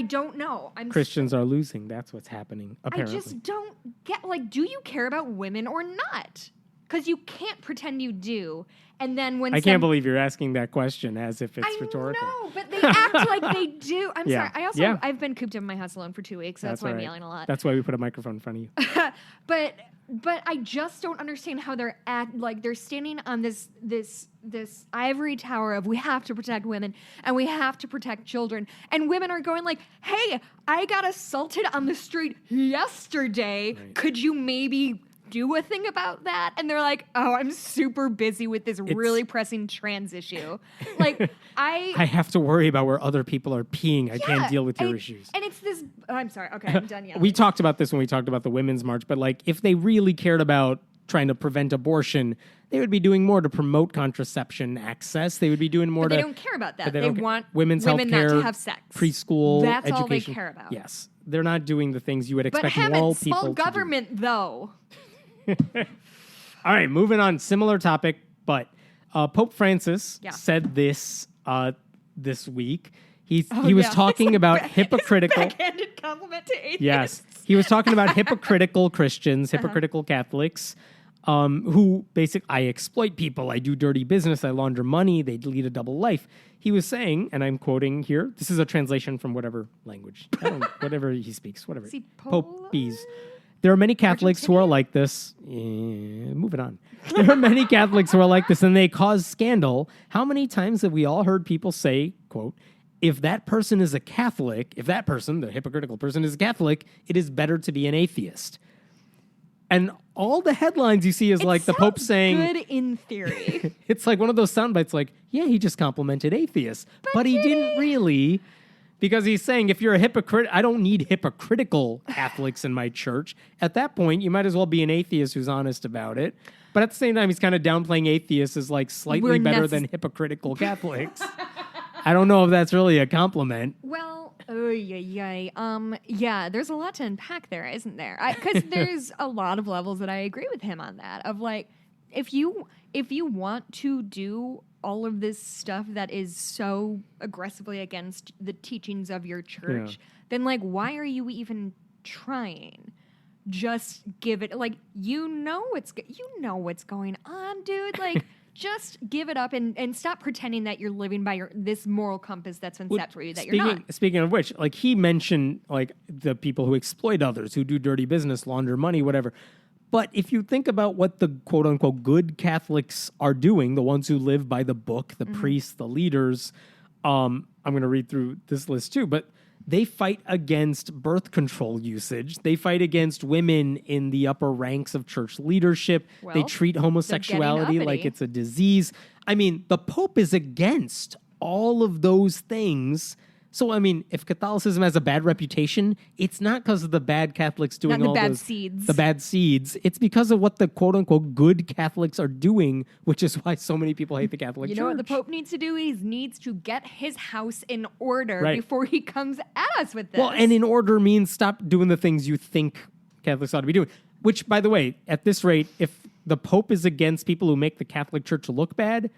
don't know. Christians are losing. That's what's happening, apparently. I just don't get, like, do you care about women or not? Because you can't pretend you do. And then when I can't believe you're asking that question as if it's rhetorical. I know, but they act like they do. I'm sorry. I also, I've been cooped up in my house alone for 2 weeks. So that's why I'm yelling a lot. That's why we put a microphone in front of you. But I just don't understand how they're they're standing on this ivory tower of we have to protect women and we have to protect children, and women are going like, hey, I got assaulted on the street yesterday. Right. Could you maybe do a thing about that? And they're like, oh, I'm super busy with this really pressing trans issue. Like I have to worry about where other people are peeing. I can't deal with your issues. And it's this. Oh, I'm sorry. Okay, I'm done yelling. We talked about this when we talked about the Women's March, but like if they really cared about trying to prevent abortion, they would be doing more to promote contraception access. They would be doing more but they don't care about that. They want women's women health care, not to have sex. Preschool That's education. all they care about. Yes. They're not doing the things you would expect but moral people small to do. government, though. All right, moving on. Similar topic, but Pope Francis said this this week. He was talking about hypocritical. Backhanded compliment to atheists. Yes, he was talking about hypocritical Christians, hypocritical Catholics, who basically, I exploit people, I do dirty business, I launder money, they lead a double life. He was saying, and I'm quoting here. This is a translation from whatever language, whatever he speaks, whatever. Pope Bees. There are many Catholics who are like this. Moving on. There are many Catholics who are like this, and they cause scandal. How many times have we all heard people say, quote, if that person is a Catholic, if that person, the hypocritical person, is a Catholic, it is better to be an atheist. And all the headlines you see is like the Pope saying... good in theory. It's like one of those sound bites like, yeah, he just complimented atheists. But he didn't really... Because he's saying, if you're a hypocrite, I don't need hypocritical Catholics in my church. At that point, you might as well be an atheist who's honest about it. But at the same time, he's kind of downplaying atheists as like slightly better than hypocritical Catholics. I don't know if that's really a compliment. Well, Oh, yeah, there's a lot to unpack there, isn't there? Because there's a lot of levels that I agree with him on that. Of like, if you want to do all of this stuff that is so aggressively against the teachings of your church, then like, why are you even trying? Just give it, like, you know what's going on, dude. Like, just give it up and stop pretending that you're living by this moral compass that's been set for you that you're not. Speaking of which, like, he mentioned, like, the people who exploit others, who do dirty business, launder money, whatever. But if you think about what the quote-unquote good Catholics are doing, the ones who live by the book, the priests, the leaders, I'm going to read through this list too, but they fight against birth control usage. They fight against women in the upper ranks of church leadership. Well, they treat homosexuality like it's a disease. I mean, the Pope is against all of those things. So, I mean, if Catholicism has a bad reputation, it's not because of the bad Catholics doing not all the bad those, seeds. the bad seeds. It's because of what the quote-unquote good Catholics are doing, which is why so many people hate the Catholic Church. You know what the Pope needs to do? He needs to get his house in order before he comes at us with this. Well, and in order means stop doing the things you think Catholics ought to be doing. Which, by the way, at this rate, if the Pope is against people who make the Catholic Church look bad,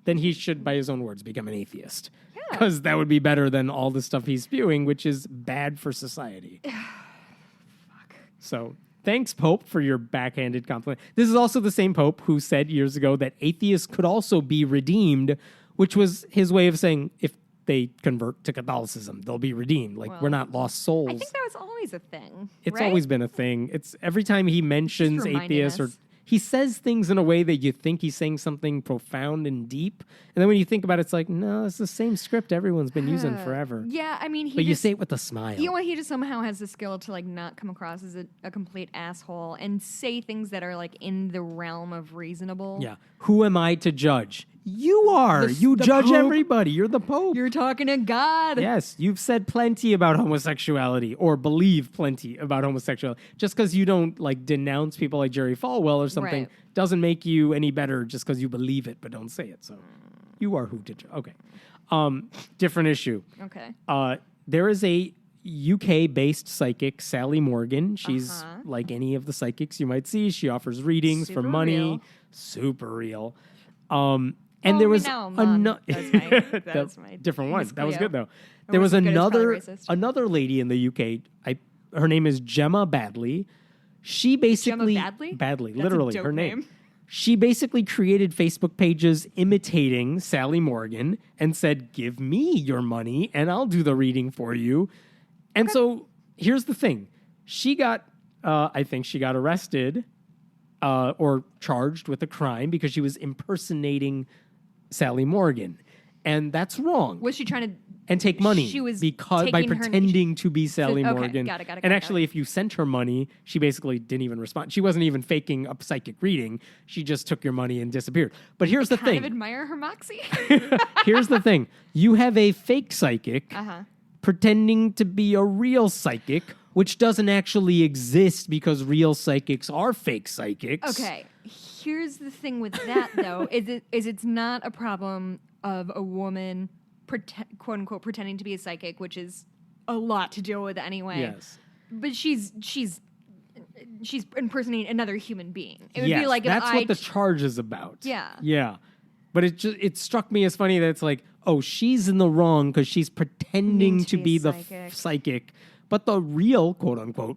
then he should, by his own words, become an atheist. Because that would be better than all the stuff he's spewing, which is bad for society. Fuck. So, thanks, Pope, for your backhanded compliment. This is also the same Pope who said years ago that atheists could also be redeemed, which was his way of saying if they convert to Catholicism, they'll be redeemed. Like, we're not lost souls. I think that was always a thing. It's always been a thing. It's every time he mentions atheists or he says things in a way that you think he's saying something profound and deep. And then when you think about it, it's like, no, it's the same script everyone's been using forever. Yeah, I mean, but you say it with a smile. You know what? He just somehow has the skill to like not come across as a complete asshole and say things that are like in the realm of reasonable. Yeah. Who am I to judge? You are. You judge Pope. Everybody. You're the Pope. You're talking to God. Yes. You've said plenty about homosexuality or believe plenty about homosexuality. Just because you don't like denounce people like Jerry Falwell or something doesn't make you any better just because you believe it but don't say it. So you are who to judge. Okay. Different issue. Okay. There is a UK-based psychic, Sally Morgan. She's like any of the psychics you might see. She offers readings for money. Super real. And there was another different one. That was good though. There was another lady in the UK. Her name is Gemma Badley. She basically Gemma Badley? That's literally a dope her name. She basically created Facebook pages imitating Sally Morgan and said, "Give me your money and I'll do the reading for you." And so here's the thing: she got, I think she got arrested or charged with a crime because she was impersonating Sally Morgan, and that's wrong. Was she trying to and take money? She was by pretending to be Sally Morgan. Got it. And actually, if you sent her money, she basically didn't even respond. She wasn't even faking a psychic reading. She just took your money and disappeared. But here's the thing: I kind of admire her moxie. Here's the thing: you have a fake psychic pretending to be a real psychic, which doesn't actually exist because real psychics are fake psychics. Okay. Here's the thing with that, though, is it's not a problem of a woman, quote unquote, pretending to be a psychic, which is a lot to deal with anyway. Yes, but she's impersonating another human being. It would be like that's what the charge is about. Yeah. But it struck me as funny that it's like, oh, she's in the wrong because she's pretending to be the psychic, but the real quote unquote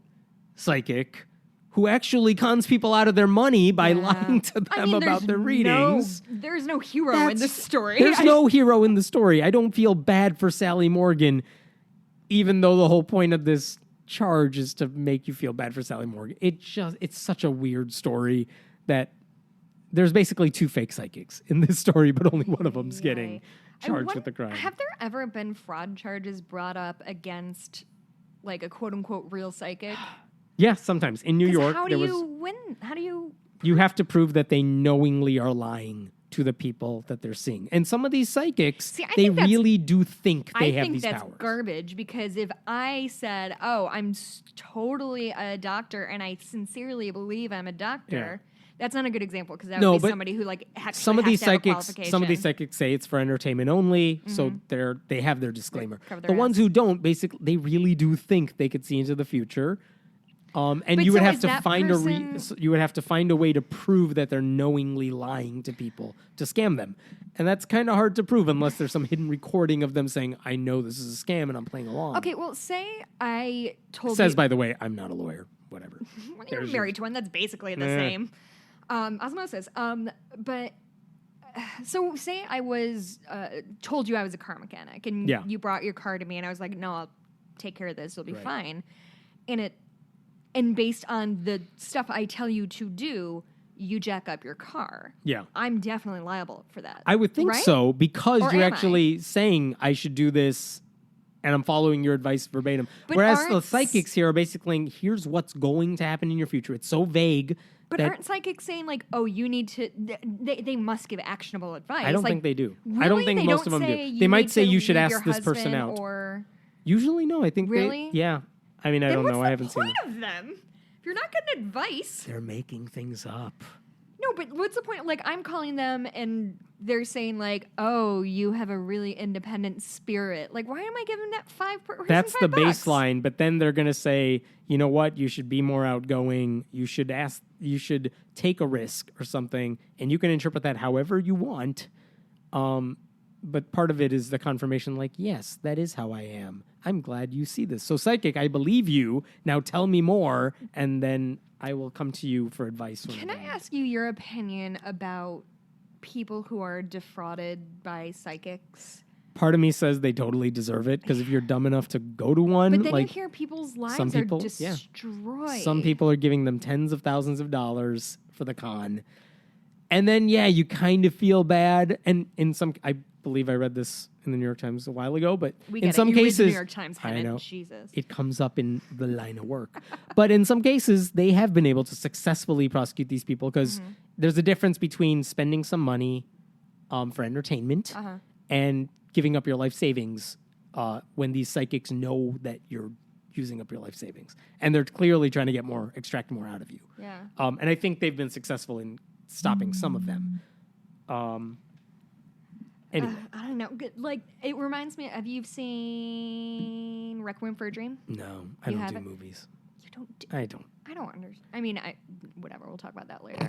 psychic, who actually cons people out of their money by lying to them about their readings. There's no hero in this story. There's no hero in the story. I don't feel bad for Sally Morgan, even though the whole point of this charge is to make you feel bad for Sally Morgan. It's such a weird story that there's basically two fake psychics in this story, but only one of them's getting charged with the crime. Have there ever been fraud charges brought up against like a quote unquote real psychic? Yeah, sometimes. In New York, how do you win? How do you... You have to prove that they knowingly are lying to the people that they're seeing. And some of these psychics, they really do think they have these powers. I think that's garbage, because if I said, oh, I'm totally a doctor and I sincerely believe I'm a doctor, That's not a good example because that No, would be but somebody who like actually some of has these to have a psychics, qualification. some of these psychics say it's for entertainment only, so they have their disclaimer. cover The their ones ass. who don't, basically, they really do think they could see into the future. And But you would so have is to that find person- you would have to find a way to prove that they're knowingly lying to people to scam them, and that's kind of hard to prove unless there's some hidden recording of them saying, "I know this is a scam and I'm playing along." Okay, well, say I told Says, you. by the way, I'm not a lawyer. Whatever. When you're There's married to one, that's basically the Yeah. same. Osmosis. But so say I was told you I was a car mechanic, and Yeah. you brought your car to me, and I was like, "No, I'll take care of this. It'll be Right. fine." And based on the stuff I tell you to do, you jack up your car. Yeah. I'm definitely liable for that. I would think right? so because Or you're am I? actually saying I should do this and I'm following your advice verbatim. But Whereas the aren't psychics here are basically, here's what's going to happen in your future. It's so vague. But that aren't psychics saying like, "Oh, you need to"? They must give actionable advice. I don't like, think they do. Really? I don't think They most don't of them say do. They might need say to you should leave ask your this person husband out. Or Usually, no. I think Really? Yeah. I mean, I then don't what's know. the I haven't seen point them. of them? If you're not getting advice, They're making things up. no. But what's the point? Like I'm calling them and they're saying like, "Oh, you have a really independent spirit." Like, why am I giving that That's the $5? baseline, but then they're going to say, you know what, you should be more outgoing. You should take a risk or something, and you can interpret that however you want. But part of it is the confirmation, like, yes, that is how I am. I'm glad you see this. So psychic, I believe you. Now tell me more, and then I will come to you for advice. Can I ask you your opinion about people who are defrauded by psychics? Part of me says they totally deserve it, because if you're dumb enough to go to one, But then like you hear people's lives some people- are yeah. destroyed. some people are giving them tens of thousands of dollars for the con. And then, yeah, you kind of feel bad. And in some, I believe I read this in the New York Times a while ago, but We in get some it. You read cases, the New York Times, I Hannah. know. Jesus. It comes up in the line of work. But in some cases, they have been able to successfully prosecute these people because there's a difference between spending some money for entertainment and giving up your life savings when these psychics know that you're using up your life savings. And they're clearly trying to extract more out of you. Yeah. And I think they've been successful in stopping some of them. Anyway. I don't know. Like, it reminds me of, you've seen Requiem for a Dream? No, I You don't do haven't? movies. You don't do, I don't. I don't understand. I mean, whatever. We'll talk about that later.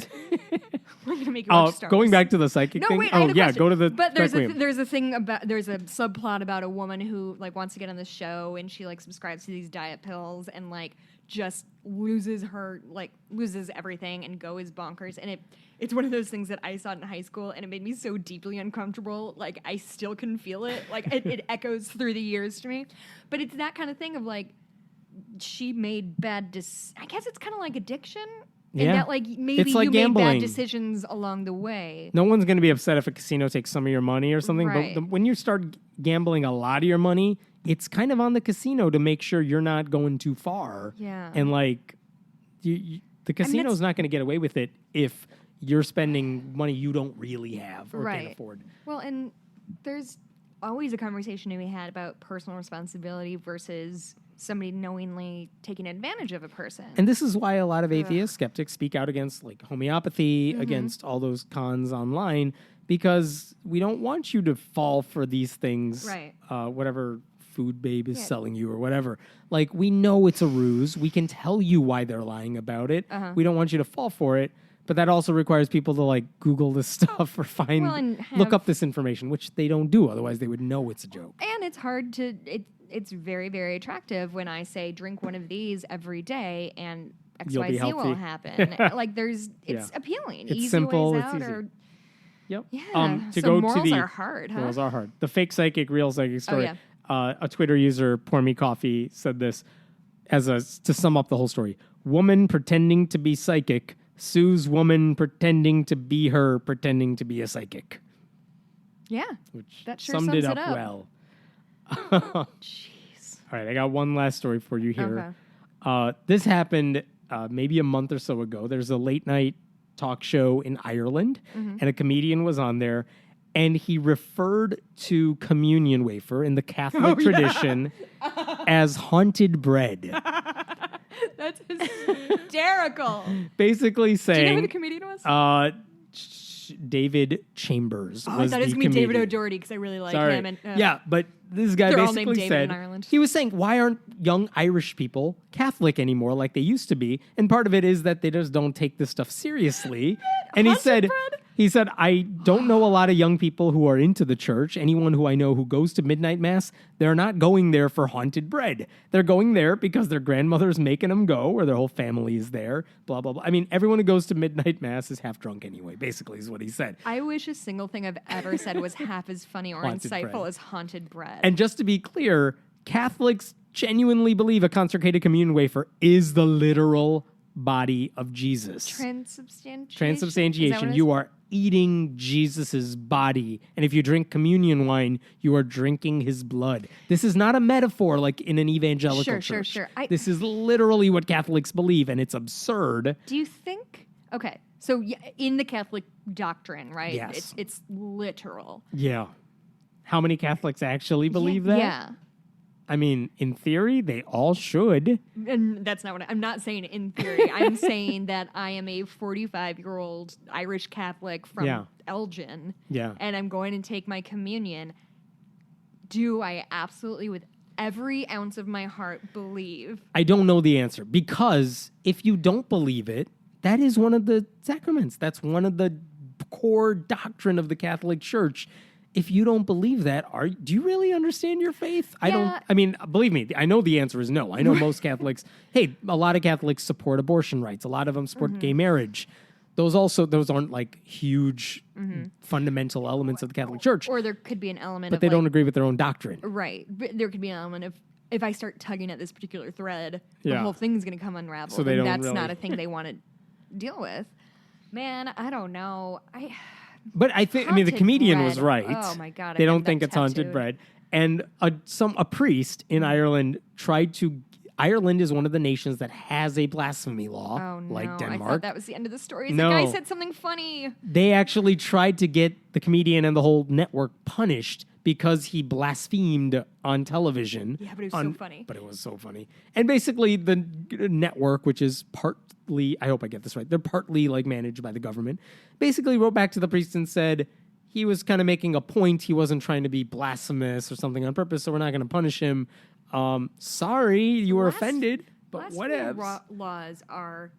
We're going to make you watch Star Going Wars. back to the psychic No, thing. wait, I had a yeah, question. go to the But there's Requiem. there's a thing about, there's a subplot about a woman who like wants to get on the show and she like subscribes to these diet pills and like just loses everything and goes bonkers. And it's one of those things that I saw in high school and it made me so deeply uncomfortable. Like I still can feel it. Like it echoes through the years to me. But it's that kind of thing of like, she made bad I guess it's kind of like addiction. Yeah. And that like maybe It's like you made gambling. bad decisions along the way. No one's going to be upset if a casino takes some of your money or something. Right. But when you start gambling a lot of your money, it's kind of on the casino to make sure you're not going too far. Yeah. And like, the casino's not going to get away with it if you're spending money you don't really have or Right. can't afford. Well, and there's always a conversation to be had about personal responsibility versus somebody knowingly taking advantage of a person. And this is why a lot of atheist skeptics speak out against like homeopathy, against all those cons online, because we don't want you to fall for these things, Right. Whatever Food Babe is selling you or whatever. Like, we know it's a ruse. We can tell you why they're lying about it. We don't want you to fall for it. But that also requires people to like Google this stuff or look up this information, which they don't do. Otherwise, they would know it's a joke. And it's hard to it's very, very attractive when I say drink one of these every day and You'll be XYZ will healthy. happen. Like it's appealing. It's Easy simple, ways it's out easy. or Yep. yeah. To So go morals to the are hard, huh? Morals are hard. The fake psychic, real psychic story. yeah. A Twitter user, Pour Me Coffee, said this to sum up the whole story. Woman pretending to be psychic sues woman pretending to be her, pretending to be a psychic. Yeah. Which That sure summed sums it it up up. well. Jeez. All right, I got one last story for you here. Okay. This happened maybe a month or so ago. There's a late night talk show in Ireland, and a comedian was on there, and he referred to communion wafer in the Catholic tradition as haunted bread. That's hysterical. Basically Do saying... you know who the comedian was? David Chambers Oh, I was thought the it was going to be comedian. David O'Doherty because I really like Sorry. him. And, yeah, but this guy They're all named basically David in said, Ireland. he was saying, why aren't young Irish people Catholic anymore like they used to be? And part of it is that they just don't take this stuff seriously. And Haunted he said, I don't know a lot of young people who are into the church. Anyone who I know who goes to midnight mass, they're not going there for haunted bread. They're going there because their grandmother's making them go, or their whole family is there, blah, blah, blah. I mean, everyone who goes to midnight mass is half drunk anyway, basically is what he said. I wish a single thing I've ever said was half as funny or Haunted insightful bread. as haunted bread. And just to be clear, Catholics genuinely believe a consecrated communion wafer is the literal body of Jesus. Transubstantiation? Transubstantiation. You are eating Jesus's body. And if you drink communion wine, you are drinking his blood. This is not a metaphor like in an evangelical church. Sure. This is literally what Catholics believe, and it's absurd. Do you think... Okay, so in the Catholic doctrine, right? Yes. It's literal. Yeah. How many Catholics actually believe that? Yeah. I mean, in theory, they all should. And that's not what I'm not saying in theory. I'm saying that I am a 45-year-old Irish Catholic from Elgin. Yeah. And I'm going to take my communion. Do I absolutely, with every ounce of my heart, believe? I don't know the answer, because if you don't believe it, that is one of the sacraments. That's one of the core doctrine of the Catholic Church. If you don't believe that, do you really understand your faith? Yeah. I mean, believe me, I know the answer is no. I know most Catholics, a lot of Catholics support abortion rights. A lot of them support gay marriage. Those aren't like huge fundamental elements of the Catholic Church. Or there could be an element but of they don't agree with their own doctrine. Right. But there could be an element of, if I start tugging at this particular thread, the Yeah. whole thing's going to come unraveled. So they don't that's really- not a thing they want to deal with. Man, I don't know. But I think, the Haunted comedian bread. was right. Oh my God, They I don't have think that it's haunted tattooed. bread. And a priest in Ireland Ireland is one of the nations that has a blasphemy law, Oh no. like I Denmark. thought that was the end of the story. No. The guy said something funny. They actually tried to get the comedian and the whole network punished because he blasphemed on television. Yeah, but it was so funny. But it was so funny. And basically the network, which is partly, I hope I get this right, they're partly like managed by the government, basically wrote back to the priest and said he was kind of making a point. He wasn't trying to be blasphemous or something on purpose, so we're not going to punish him. Sorry, you were offended, but Blasphemy whatevs. laws are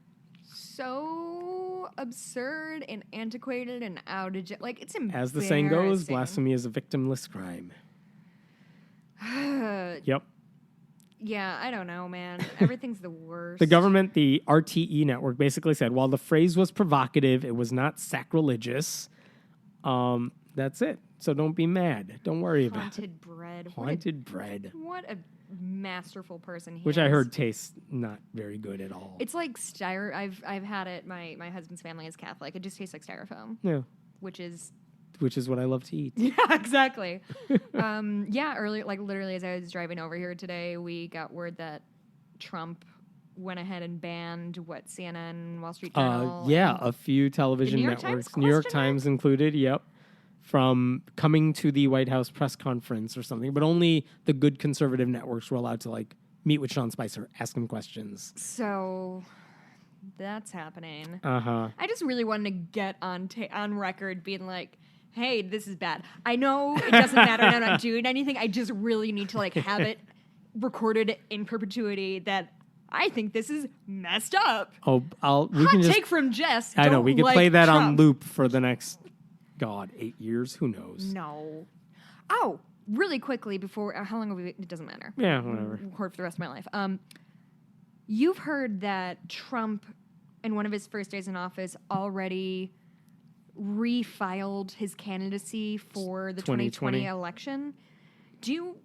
so absurd and antiquated and out of like it's embarrassing. As the saying goes, blasphemy is a victimless crime. Yep. Yeah, I don't know, man. Everything's the worst. The government, the RTE network, basically said, while the phrase was provocative, it was not sacrilegious. That's it. So don't be mad. Don't worry about it. Haunted bread. Haunted bread. What a masterful person he is. Which I heard tastes not very good at all. It's like I've had it. My husband's family is Catholic. It just tastes like styrofoam, Yeah. which is what I love to eat. yeah, exactly. Earlier, like literally, as I was driving over here today, we got word that Trump went ahead and banned CNN, Wall Street Journal. A few television New York networks, Times, New York question mark? Times included, yep, from coming to the White House press conference or something. But only the good conservative networks were allowed to like meet with Sean Spicer, ask him questions. So that's happening. Uh-huh. I just really wanted to get on record being like, hey, this is bad. I know it doesn't matter and I'm not doing anything. I just really need to like have it recorded in perpetuity that I think this is messed up. Oh, we Hot can just take from Jess. I know, Don't we could like play that on Trump. loop for the next 8 years, who knows. No. Oh, really quickly before how long have we? It doesn't matter. Yeah, whatever. Record for the rest of my life. You've heard that Trump, in one of his first days in office, already refiled his candidacy for the 2020 election. Do you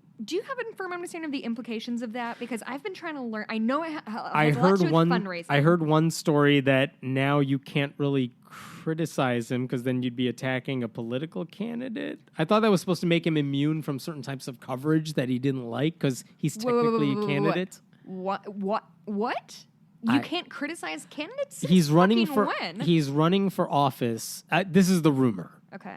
have a firm understanding of the implications of that? Because I've been trying to learn. I know it has a lot to do with fundraising. I heard one story that now you can't really criticize him because then you'd be attacking a political candidate. I thought that was supposed to make him immune from certain types of coverage that he didn't like because he's technically a candidate. What? You can't criticize candidates? He's running for when? He's running for office. This is the rumor. Okay.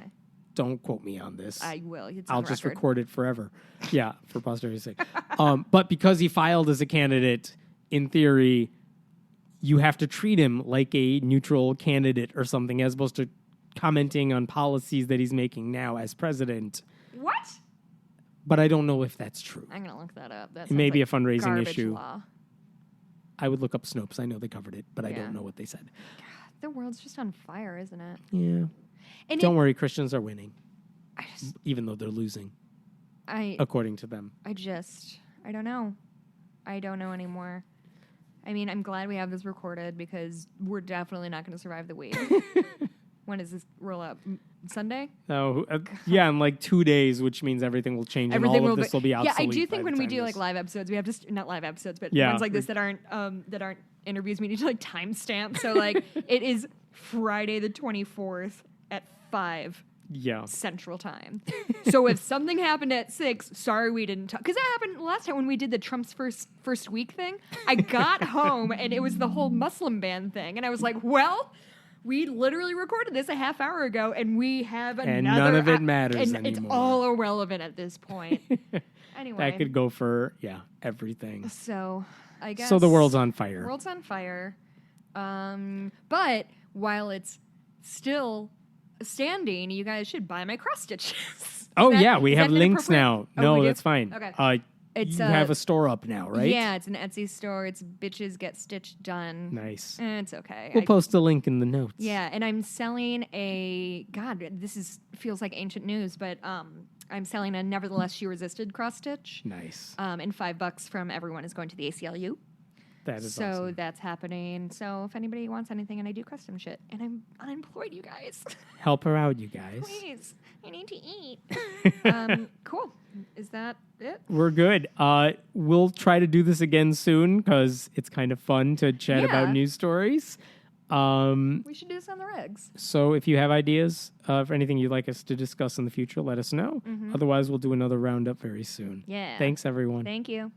Don't quote me on this. I will. It's on I'll the just record. record it forever. Yeah, for posterity's sake. But because he filed as a candidate, in theory, you have to treat him like a neutral candidate or something, as opposed to commenting on policies that he's making now as president. What? But I don't know if that's true. I'm gonna look that up. That It may sounds be like a fundraising garbage issue. law. I would look up Snopes. I know they covered it, but I Yeah. don't know what they said. The world's just on fire, isn't it? Yeah. And Don't worry, Christians are winning, I just, even though they're losing, I according to them. I don't know. I don't know anymore. I mean, I'm glad we have this recorded because we're definitely not going to survive the week. When does this roll up? Sunday? Oh, yeah, in like 2 days, which means everything will change and all of this will be Yeah, obsolete. I do by think the when we time do this- like live episodes, we have to not live episodes, but Yeah. ones like this that aren't interviews. We need to like timestamp. So like it is Friday the 24th at 5 Yeah. Central Time. So if something happened at 6, sorry we didn't talk. Because that happened last time when we did the Trump's first week thing. I got home and it was the whole Muslim ban thing. And I was like, well, we literally recorded this a half hour ago and we have another... And none of it matters and anymore. it's all irrelevant at this point. Anyway. That could go for, everything. So, I guess... So the world's on fire. World's on fire. But while it's still standing, you guys should buy my cross stitches. Oh, Is that- yeah, we is have that links inappropriate? now. Oh, we No, do? that's fine. Okay. It's, you have a store up now, right? Yeah, it's an Etsy store. It's Bitches Get Stitched Done. Nice. It's okay. We'll post a link in the notes. Yeah, and I'm selling feels like ancient news, but I'm selling a Nevertheless She Resisted cross stitch. Nice. And $5 from everyone is going to the ACLU. That is So awesome. that's happening. So if anybody wants anything, and I do custom shit, and I'm unemployed, you guys. Help her out, you guys. Please, I need to eat. Cool. Is that it? We're good. We'll try to do this again soon because it's kind of fun to chat about Yeah. news stories. We should do this on the regs. So if you have ideas for anything you'd like us to discuss in the future, let us know. Otherwise, we'll do another roundup very soon. Yeah. Thanks, everyone. Thank you.